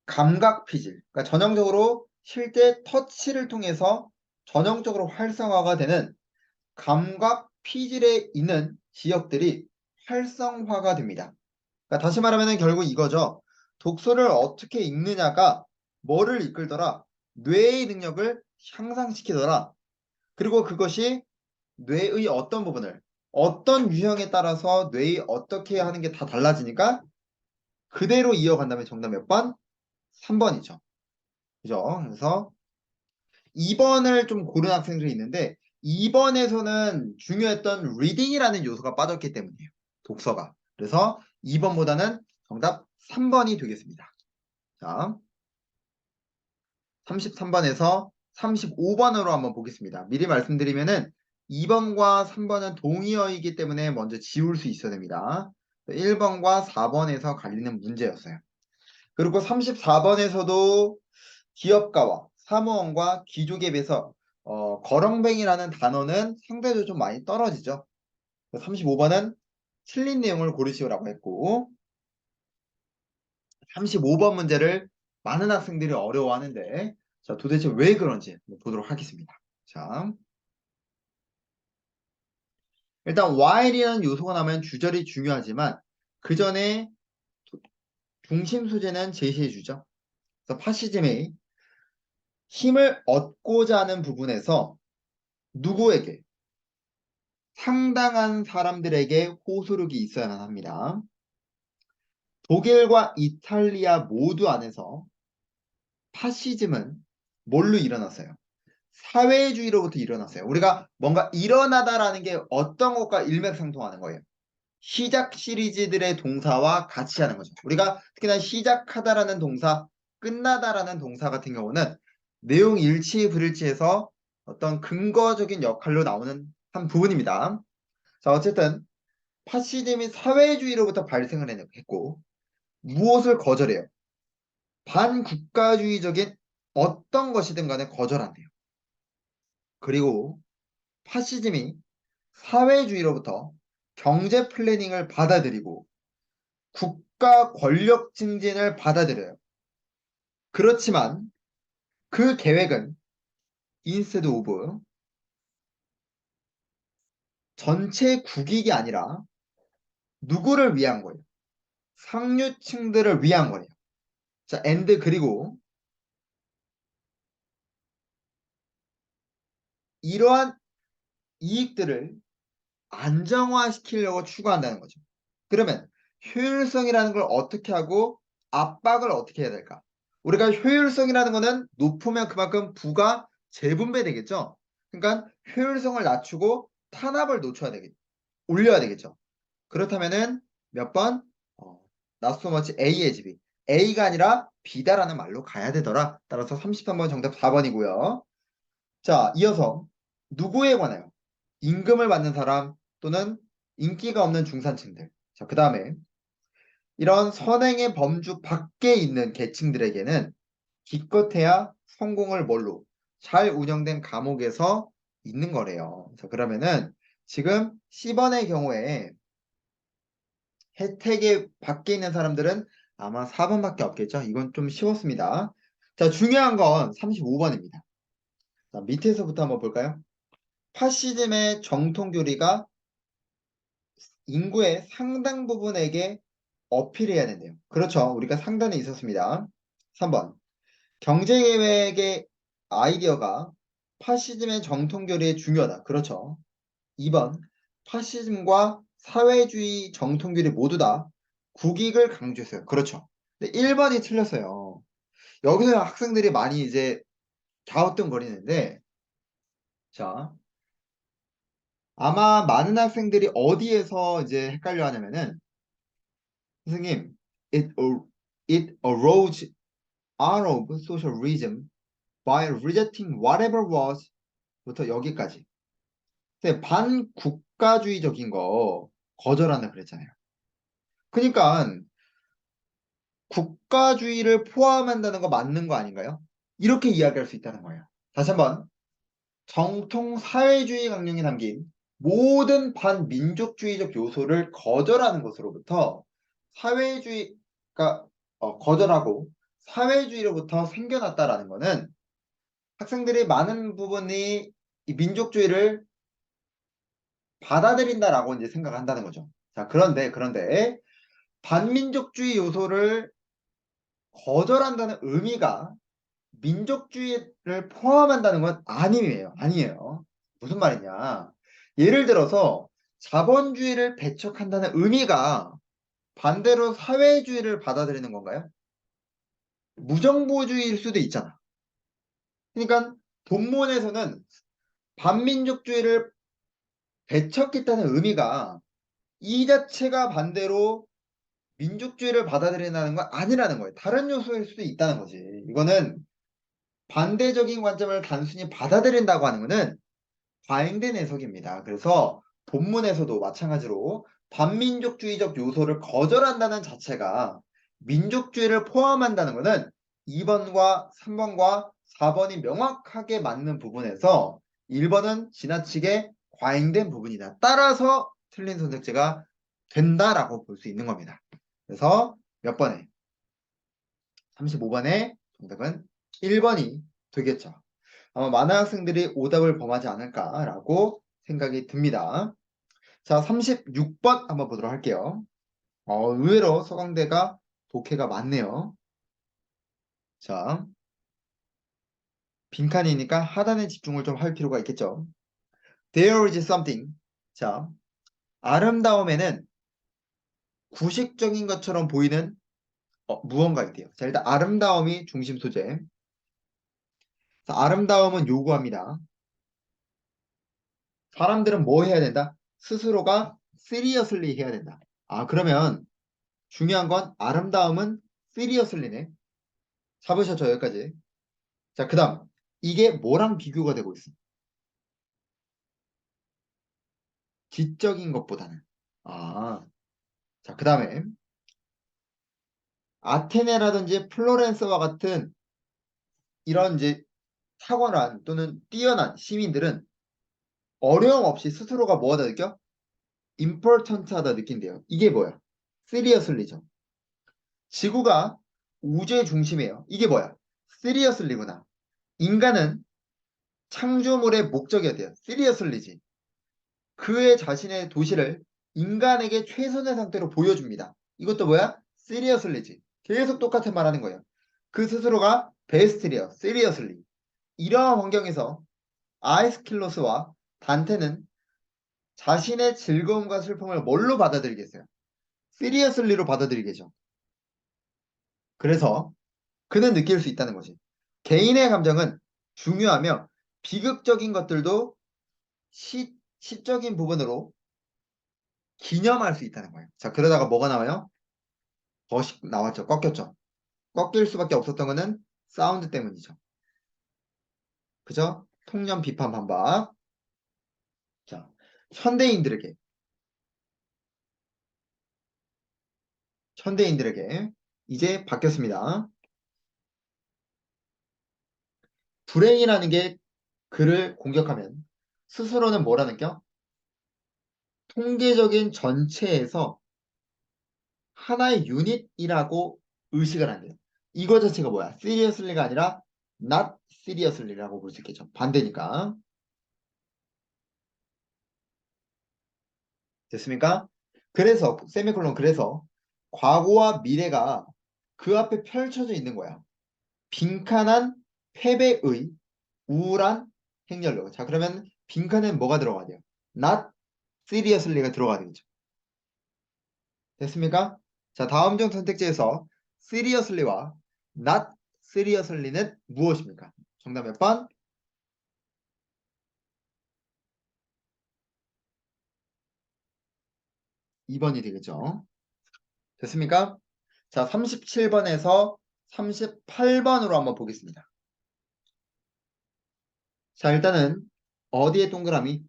감각 피질, 그러니까 전형적으로 실제 터치를 통해서 전형적으로 활성화가 되는 감각 피질에 있는 지역들이 활성화가 됩니다. 그러니까 다시 말하면 결국 이거죠. 독서를 어떻게 읽느냐가 뭐를 이끌더라? 뇌의 능력을 향상시키더라. 그리고 그것이 뇌의 어떤 부분을 어떤 유형에 따라서 뇌의 어떻게 하는 게 다 달라지니까 그대로 이어간다면 정답 몇 번? 3번이죠. 그죠? 그래서 2번을 좀 고른 학생들이 있는데 2번에서는 중요했던 리딩이라는 요소가 빠졌기 때문이에요. 독서가. 그래서 2번보다는 정답 3번이 되겠습니다. 자, 33번에서 35번으로 한번 보겠습니다. 미리 말씀드리면은 2번과 3번은 동의어이기 때문에 먼저 지울 수 있어야 됩니다. 1번과 4번에서 갈리는 문제였어요. 그리고 34번에서도 기업가와 사무원과 귀족에 비해서 거렁뱅이라는 단어는 상대적으로 좀 많이 떨어지죠. 35번은 틀린 내용을 고르시오라고 했고 35번 문제를 많은 학생들이 어려워하는데 자, 도대체 왜 그런지 보도록 하겠습니다. 자, 일단 while이라는 요소가 나면 주절이 중요하지만 그 전에 중심 소재는 제시해 주죠. 그래서 파시즘의 힘을 얻고자 하는 부분에서 누구에게 상당한 사람들에게 호소력이 있어야만 합니다. 독일과 이탈리아 모두 안에서 파시즘은 뭘로 일어났어요? 사회주의로부터 일어났어요. 우리가 뭔가 일어나다라는 게 어떤 것과 일맥상통하는 거예요. 시작 시리즈들의 동사와 같이 하는 거죠. 우리가 특히나 시작하다라는 동사, 끝나다라는 동사 같은 경우는 내용 일치 불일치해서 어떤 근거적인 역할로 나오는 한 부분입니다. 자, 어쨌든 파시즘이 사회주의로부터 발생을 했고 무엇을 거절해요? 반국가주의적인 어떤 것이든 간에 거절한대요. 그리고 파시즘이 사회주의로부터 경제 플래닝을 받아들이고 국가 권력 증진을 받아들여요. 그렇지만 그 계획은 instead of 전체 국익이 아니라 누구를 위한 거예요? 상류층들을 위한 거예요. 자, and 그리고 이러한 이익들을 안정화시키려고 추구한다는 거죠. 그러면 효율성이라는 걸 어떻게 하고 압박을 어떻게 해야 될까? 우리가 효율성이라는 거는 높으면 그만큼 부가 재분배되겠죠. 그러니까 효율성을 낮추고 탄압을 놓쳐야 되겠죠. 올려야 되겠죠. 그렇다면은 몇 번? not so much A의 집이 A가 아니라 B다라는 말로 가야 되더라. 따라서 33번 정답 4번이고요. 자, 이어서 누구에 관하여? 임금을 받는 사람 또는 인기가 없는 중산층들. 자, 그 다음에 이런 선행의 범주 밖에 있는 계층들에게는 기껏해야 성공을 뭘로? 잘 운영된 감옥에서 있는 거래요. 자, 그러면은 지금 C번의 경우에 혜택에 밖에 있는 사람들은 아마 4번밖에 없겠죠. 이건 좀 쉬웠습니다. 자, 중요한 건 35번입니다. 자, 밑에서부터 한번 볼까요? 파시즘의 정통 교리가 인구의 상당 부분에게 어필해야 된대요. 그렇죠. 우리가 상단에 있었습니다. 3번. 경제계획의 아이디어가 파시즘의 정통 교리에 중요하다. 그렇죠. 2번. 파시즘과 사회주의 정통 교리 모두 다 국익을 강조했어요. 그렇죠. 근데 1번이 틀렸어요. 여기서 학생들이 많이 이제 갸우뚱거리는데 자, 아마 많은 학생들이 어디에서 이제 헷갈려 하냐면은 선생님, it arose out of socialism by rejecting whatever was 부터 여기까지. 근데 반국가주의적인 거 거절한다 그랬잖아요. 그러니까 국가주의를 포함한다는 거 맞는 거 아닌가요? 이렇게 이야기할 수 있다는 거예요. 다시 한번 정통 사회주의 강령이 담긴 모든 반민족주의적 요소를 거절하는 것으로부터 사회주의가 거절하고 사회주의로부터 생겨났다라는 것은 학생들이 많은 부분이 이 민족주의를 받아들인다라고 이제 생각한다는 거죠. 자, 그런데 반민족주의 요소를 거절한다는 의미가 민족주의를 포함한다는 건 아니에요. 아니에요. 무슨 말이냐? 예를 들어서 자본주의를 배척한다는 의미가 반대로 사회주의를 받아들이는 건가요? 무정부주의일 수도 있잖아. 그러니까 본문에서는 반민족주의를 배척했다는 의미가 이 자체가 반대로 민족주의를 받아들인다는 건 아니라는 거예요. 다른 요소일 수도 있다는 거지. 이거는 반대적인 관점을 단순히 받아들인다고 하는 것은 과잉된 해석입니다. 그래서 본문에서도 마찬가지로 반민족주의적 요소를 거절한다는 자체가 민족주의를 포함한다는 것은 2번과 3번과 4번이 명확하게 맞는 부분에서 1번은 지나치게 과잉된 부분이다. 따라서 틀린 선택지가 된다라고 볼 수 있는 겁니다. 그래서 몇 번에? 35번의 정답은 1번이 되겠죠. 아마 많은 학생들이 오답을 범하지 않을까라고 생각이 듭니다. 자, 36번 한번 보도록 할게요. 의외로 서강대가 독해가 많네요. 자, 빈칸이니까 하단에 집중을 좀 할 필요가 있겠죠. There is something. 자, 아름다움에는 구식적인 것처럼 보이는 무언가 있대요. 자, 일단 아름다움이 중심 소재. 자, 아름다움은 요구합니다. 사람들은 뭐 해야 된다? 스스로가 seriously 해야 된다. 그러면 중요한 건 아름다움은 seriously네. 잡으셨죠, 여기까지. 자, 그 다음. 이게 뭐랑 비교가 되고 있어? 지적인 것보다는. 아, 자, 그 다음에 아테네라든지 플로렌스와 같은 이런 이제 탁월한 또는 뛰어난 시민들은 어려움 없이 스스로가 뭐하다 느껴? important하다 느낀대요. 이게 뭐야? seriously죠. 지구가 우주의 중심이에요. 이게 뭐야? seriously구나. 인간은 창조물의 목적이었대요. seriously지. 그의 자신의 도시를 인간에게 최선의 상태로 보여줍니다. 이것도 뭐야? seriously지. 계속 똑같은 말 하는 거예요. 그 스스로가 베스트리어, seriously. 이러한 환경에서 아이스킬로스와 단테는 자신의 즐거움과 슬픔을 뭘로 받아들이겠어요? seriously로 받아들이겠죠. 그래서 그는 느낄 수 있다는 거지. 개인의 감정은 중요하며 비극적인 것들도 시적인 부분으로 기념할 수 있다는 거예요. 자, 그러다가 뭐가 나와요? 더식 나왔죠. 꺾였죠. 꺾일 수밖에 없었던 거는 사운드 때문이죠. 그죠? 통념, 비판, 반박. 자, 현대인들에게 이제 바뀌었습니다. 불행이라는 게 그를 공격하면 스스로는 뭐라는 겨? 통계적인 전체에서 하나의 유닛이라고 의식을 한대요. 이거 자체가 뭐야? seriously가 아니라 not seriously라고 볼 수 있겠죠. 반대니까. 됐습니까? 그래서 세미콜론 그래서 과거와 미래가 그 앞에 펼쳐져 있는 거야. 빈칸한 패배의 우울한 행렬로. 자, 그러면 빈칸엔 뭐가 들어가야 돼요? not seriously가 들어가야 되겠죠. 됐습니까? 자, 다음 중 선택지에서 seriously와 not seriously는 무엇입니까? 정답 몇 번? 2번이 되겠죠. 됐습니까? 자, 37번에서 38번으로 한번 보겠습니다. 자, 일단은 어디에 동그라미?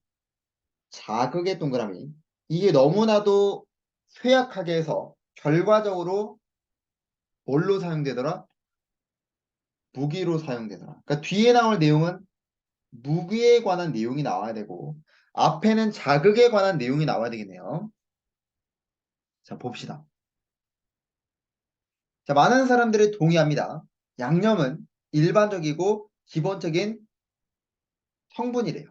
자극의 동그라미. 이게 너무나도 쇠약하게 해서 결과적으로 뭘로 사용되더라? 무기로 사용되더라. 그러니까 뒤에 나올 내용은 무기에 관한 내용이 나와야 되고 앞에는 자극에 관한 내용이 나와야 되겠네요. 자, 봅시다. 자, 많은 사람들이 동의합니다. 양념은 일반적이고 기본적인 성분이래요.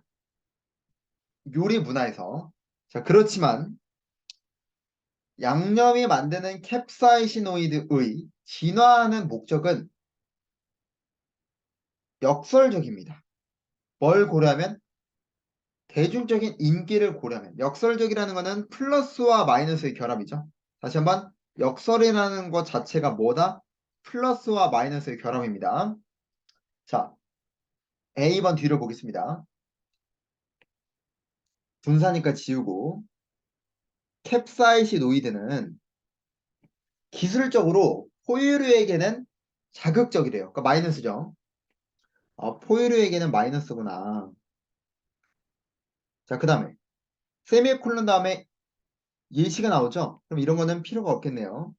요리 문화에서. 자, 그렇지만 양념이 만드는 캡사이시노이드의 진화하는 목적은 역설적입니다. 뭘 고려하면? 대중적인 인기를 고려하면. 역설적이라는 것은 플러스와 마이너스의 결합이죠. 다시 한번 역설이라는 것 자체가 뭐다? 플러스와 마이너스의 결합입니다. 자, A번 뒤로 보겠습니다. 분사니까 지우고 캡사이시노이드는 기술적으로 포유류에게는 자극적이래요. 그러니까 마이너스죠. 포유류에게는 마이너스구나. 자, 그 다음에 세미콜론 다음에 예시가 나오죠? 그럼 이런 거는 필요가 없겠네요.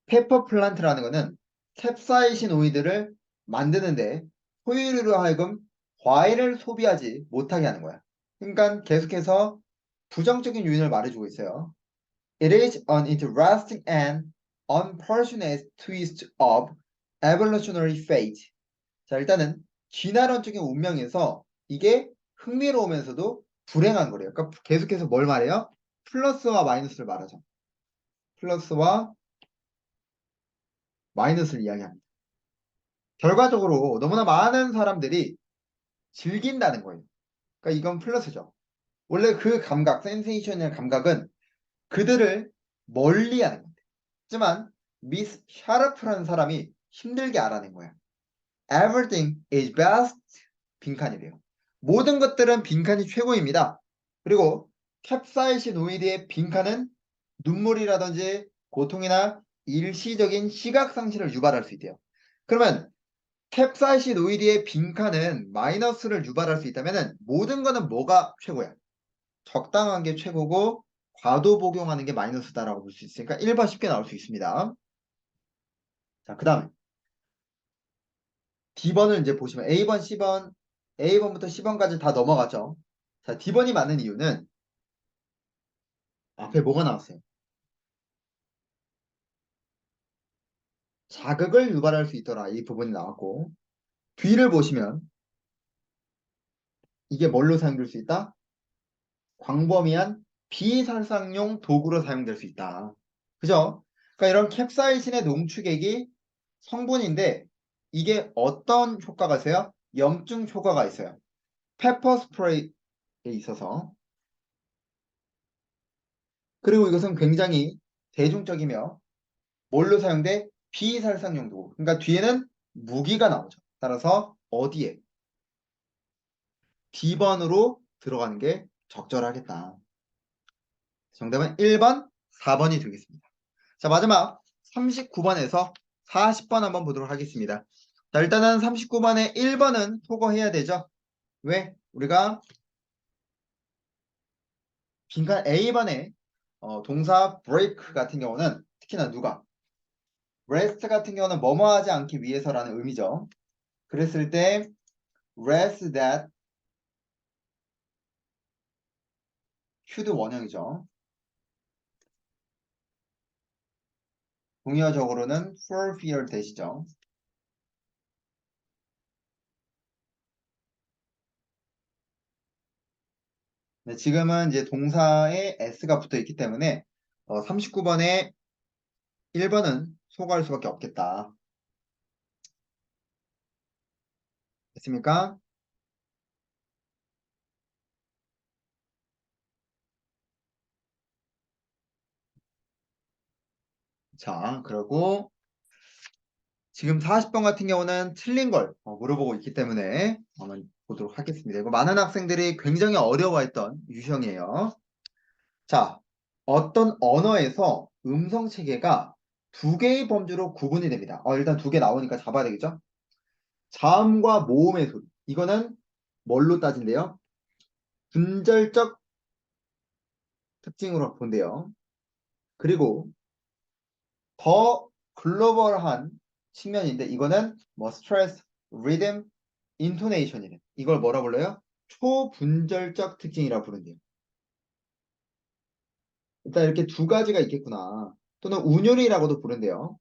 페퍼 플란트라는 거는 캡사이신 오이드를 만드는데 포유류로 하여금 과일을 소비하지 못하게 하는 거야. 그러니까 계속해서 부정적인 요인을 말해주고 있어요. It is an interesting and unfortunate twist of evolutionary fate. 자, 일단은 진화론적인 운명에서 이게 흥미로우면서도 불행한 거래요. 그러니까 계속해서 뭘 말해요? 플러스와 마이너스를 말하죠. 플러스와 마이너스를 이야기합니다. 결과적으로 너무나 많은 사람들이 즐긴다는 거예요. 그러니까 이건 플러스죠. 원래 그 감각, 센세이션의 감각은 그들을 멀리하는 건데. 하지만 미스 샤르프라는 사람이 힘들게 알아낸 거야. Everything is best 빈칸이래요. 모든 것들은 빈칸이 최고입니다. 그리고 캡사이신 오일의 빈칸은 눈물이라든지 고통이나 일시적인 시각 상실을 유발할 수 있대요. 그러면 캡사이신 오일의 빈칸은 마이너스를 유발할 수 있다면 모든 거는 뭐가 최고야? 적당한 게 최고고 과도 복용하는 게 마이너스다라고 볼 수 있으니까 1번 쉽게 나올 수 있습니다. 자, 그 다음에 D번을 이제 보시면 A번, C번, A번부터 C번까지 다 넘어가죠. 자, D번이 맞는 이유는 앞에 뭐가 나왔어요? 자극을 유발할 수 있더라. 이 부분이 나왔고 뒤를 보시면 이게 뭘로 사용될 수 있다? 광범위한 비살상용 도구로 사용될 수 있다. 그죠? 그러니까 이런 캡사이신의 농축액이 성분인데 이게 어떤 효과가 있어요? 염증 효과가 있어요. 페퍼 스프레이에 있어서. 그리고 이것은 굉장히 대중적이며 뭘로 사용돼? 비살상용 도구. 그러니까 뒤에는 무기가 나오죠. 따라서 어디에? D번으로 들어가는 게 적절하겠다. 정답은 1번, 4번이 되겠습니다. 자, 마지막 39번에서 40번 한번 보도록 하겠습니다. 자, 일단은 39번에 1번은 토거해야 되죠. 왜? 우리가 빈칸 A번에 동사 break 같은 경우는 특히나 누가? rest 같은 경우는 뭐뭐 하지 않기 위해서라는 의미죠. 그랬을 때 rest that should 원형이죠. 동의어적으로는 for fear 대시죠. 네, 지금은 이제 동사에 s가 붙어 있기 때문에 39번에 1번은 소거할 수밖에 없겠다. 됐습니까? 자, 그리고 지금 40번 같은 경우는 틀린 걸 물어보고 있기 때문에 한번 보도록 하겠습니다. 이거 많은 학생들이 굉장히 어려워했던 유형이에요. 자, 어떤 언어에서 음성 체계가 두 개의 범주로 구분이 됩니다. 일단 두 개 나오니까 잡아야 되겠죠? 자음과 모음의 소리. 이거는 뭘로 따진대요? 분절적 특징으로 본대요. 그리고 더 글로벌한 측면인데 이거는 뭐 스트레스, 리듬, 인토네이션이래. 이걸 뭐라 불러요? 초분절적 특징이라고 부른대요. 일단 이렇게 두 가지가 있겠구나. 또는 운율이라고도 부른대요.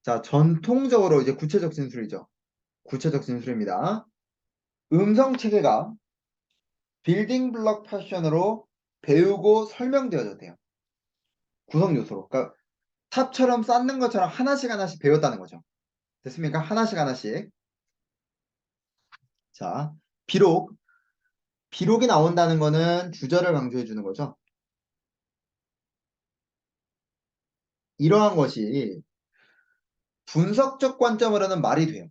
자, 전통적으로 이제 구체적 진술이죠. 구체적 진술입니다. 음성 체계가 빌딩 블록 패션으로 배우고 설명되어졌대요. 구성 요소로. 그러니까 탑처럼 쌓는 것처럼 하나씩 하나씩 배웠다는 거죠. 됐습니까? 하나씩 하나씩. 자, 비록, 비록이 나온다는 거는 주저를 강조해 주는 거죠. 이러한 것이 분석적 관점으로는 말이 돼요.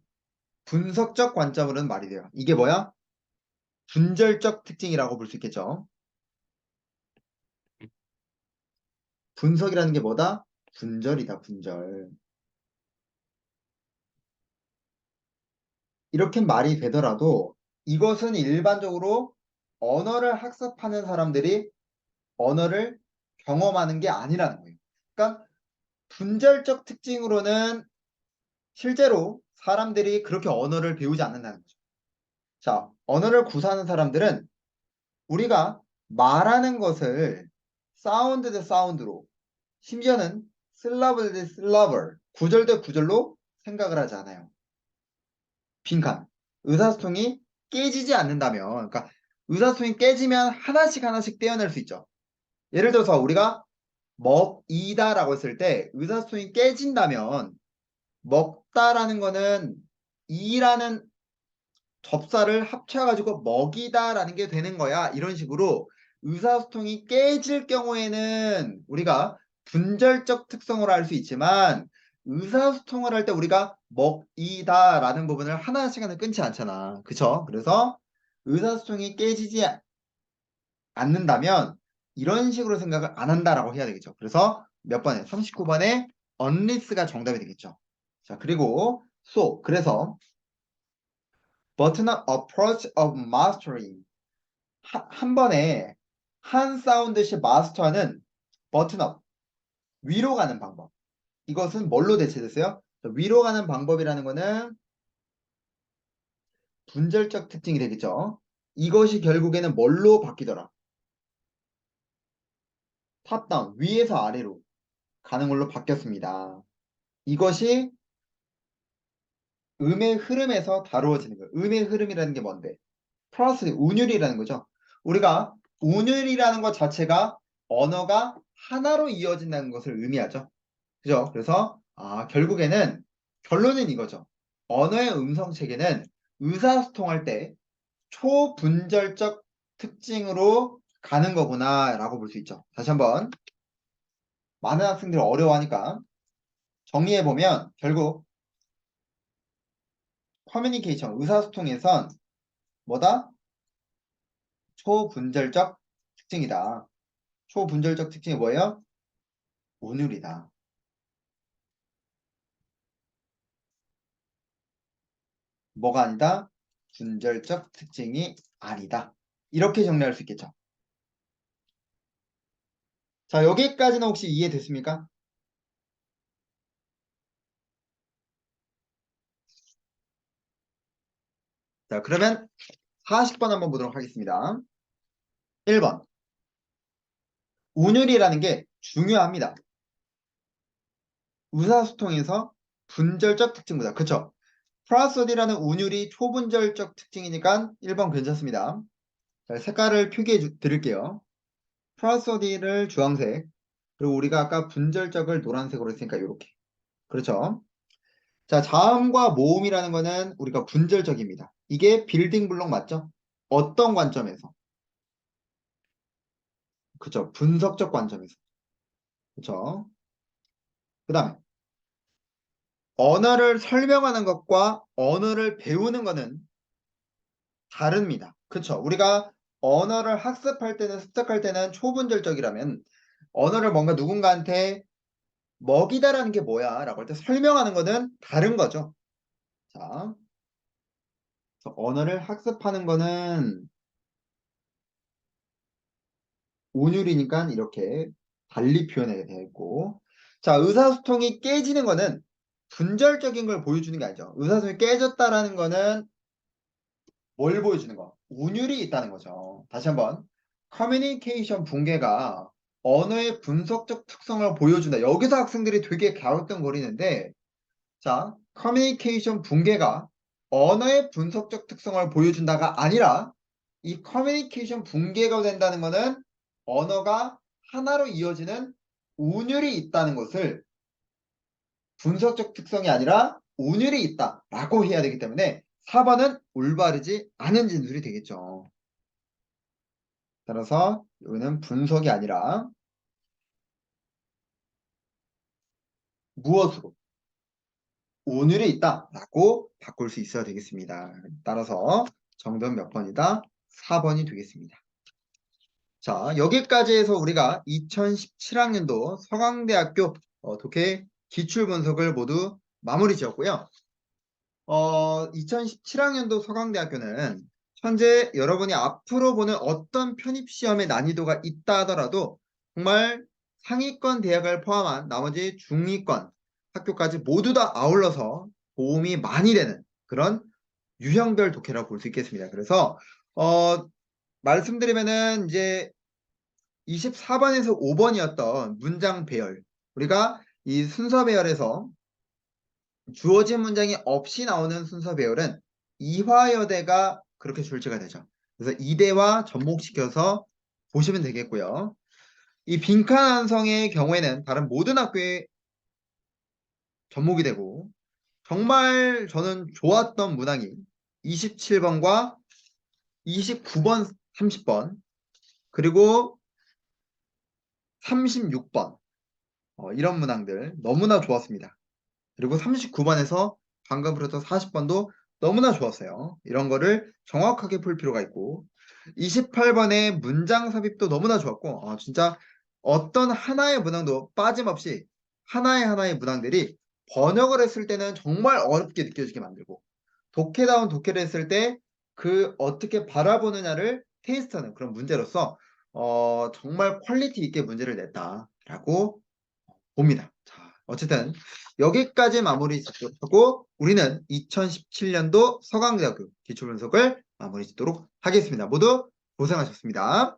분석적 관점으로는 말이 돼요. 이게 뭐야? 분절적 특징이라고 볼 수 있겠죠. 분석이라는 게 뭐다? 분절이다, 분절. 이렇게 말이 되더라도 이것은 일반적으로 언어를 학습하는 사람들이 언어를 경험하는 게 아니라는 거예요. 그러니까 분절적 특징으로는 실제로 사람들이 그렇게 언어를 배우지 않는다는 거죠. 자, 언어를 구사하는 사람들은 우리가 말하는 것을 사운드 대 사운드로 심지어는 슬러블 대 슬러블, 구절 대 구절로 생각을 하지 않아요. 빈칸. 의사소통이 깨지지 않는다면, 그러니까 의사소통이 깨지면 하나씩 하나씩 떼어낼 수 있죠. 예를 들어서 우리가 먹이다라고 했을 때 의사소통이 깨진다면 먹다라는 거는 이라는 접사를 합쳐가지고 먹이다라는 게 되는 거야. 이런 식으로 의사소통이 깨질 경우에는 우리가 분절적 특성으로 할 수 있지만 의사소통을 할 때 우리가 먹이다라는 부분을 하나씩 하나 끊지 않잖아. 그쵸? 그래서 의사소통이 깨지지 않는다면 이런 식으로 생각을 안 한다라고 해야 되겠죠. 그래서 몇 번에? 39번에 unless가 정답이 되겠죠. 자, 그리고 그래서 button-up approach of mastering 한 번에 한 사운드씩 마스터하는 버튼업 위로 가는 방법. 이것은 뭘로 대체됐어요? 위로 가는 방법이라는 거는 분절적 특징이 되겠죠. 이것이 결국에는 뭘로 바뀌더라? 탑다운 위에서 아래로 가는 걸로 바뀌었습니다. 이것이 음의 흐름에서 다루어지는 거예요. 음의 흐름이라는 게 뭔데? 플러스 운율이라는 거죠. 우리가 운율이라는 것 자체가 언어가 하나로 이어진다는 것을 의미하죠. 그죠? 그래서 결국에는 결론은 이거죠. 언어의 음성 체계는 의사소통할 때 초분절적 특징으로 가는 거구나 라고 볼 수 있죠. 다시 한번 많은 학생들이 어려워하니까 정리해보면 결국 커뮤니케이션, 의사소통에선 뭐다? 초분절적 특징이다. 초분절적 특징이 뭐예요? 운율이다. 뭐가 아니다? 분절적 특징이 아니다. 이렇게 정리할 수 있겠죠. 자, 여기까지는 혹시 이해됐습니까? 자, 그러면 40번 한번 보도록 하겠습니다. 1번. 운율이라는 게 중요합니다. 의사소통에서 분절적 특징보다. 그쵸? 프라소디라는 운율이 초분절적 특징이니까 1번 괜찮습니다. 자, 색깔을 표기해 드릴게요. 프라소디를 주황색, 그리고 우리가 아까 분절적을 노란색으로 했으니까 이렇게. 그렇죠? 자, 자음과 모음이라는 거는 우리가 분절적입니다. 이게 빌딩 블록 맞죠? 어떤 관점에서? 그쵸? 분석적 관점에서. 그쵸? 그 다음에 언어를 설명하는 것과 언어를 배우는 것은 다릅니다. 그쵸? 우리가 언어를 학습할 때는 습득할 때는 초분절적이라면 언어를 뭔가 누군가한테 먹이다라는 게 뭐야 라고 할 때 설명하는 거는 다른 거죠. 자, 그래서 언어를 학습하는 거는 온율이니까 이렇게 달리 표현하게 되어 있고 자, 의사소통이 깨지는 거는 분절적인 걸 보여주는 게 아니죠. 의사소통이 깨졌다라는 거는 뭘 보여주는 거? 운율이 있다는 거죠. 다시 한번. 커뮤니케이션 붕괴가 언어의 분석적 특성을 보여준다. 여기서 학생들이 되게 갸우뚱거리는데, 자, 커뮤니케이션 붕괴가 언어의 분석적 특성을 보여준다가 아니라 이 커뮤니케이션 붕괴가 된다는 것은 언어가 하나로 이어지는 운율이 있다는 것을 분석적 특성이 아니라 운율이 있다라고 해야 되기 때문에 4번은 올바르지 않은 진술이 되겠죠. 따라서 여기는 분석이 아니라 무엇으로 운율이 있다라고 바꿀 수 있어야 되겠습니다. 따라서 정답은 몇 번이다? 4번이 되겠습니다. 자, 여기까지 해서 우리가 2017학년도 서강대학교 독해 기출분석을 모두 마무리 지었고요. 2017학년도 서강대학교는 현재 여러분이 앞으로 보는 어떤 편입시험의 난이도가 있다 하더라도 정말 상위권 대학을 포함한 나머지 중위권 학교까지 모두 다 아울러서 도움이 많이 되는 그런 유형별 독해라고 볼 수 있겠습니다. 그래서 말씀드리면은 이제 24번에서 5번이었던 문장 배열, 우리가 이 순서 배열에서 주어진 문장이 없이 나오는 순서 배열은 이화여대가 그렇게 출제가 되죠. 그래서 이대와 접목시켜서 보시면 되겠고요. 이 빈칸 완성의 경우에는 다른 모든 학교에 접목이 되고, 정말 저는 좋았던 문항이 27번과 29번, 30번, 그리고 36번 이런 문항들 너무나 좋았습니다. 그리고 39번에서 방금 풀었던 40번도 너무나 좋았어요. 이런 거를 정확하게 풀 필요가 있고 28번의 문장 삽입도 너무나 좋았고 진짜 어떤 하나의 문항도 빠짐없이 하나의 문항들이 번역을 했을 때는 정말 어렵게 느껴지게 만들고 독해다운 독해를 했을 때 그 어떻게 바라보느냐를 테스트하는 그런 문제로서 정말 퀄리티 있게 문제를 냈다라고 봅니다. 자, 어쨌든 여기까지 마무리 짓도록 하고 우리는 2017년도 서강대학교 기출분석을 마무리 짓도록 하겠습니다. 모두 고생하셨습니다.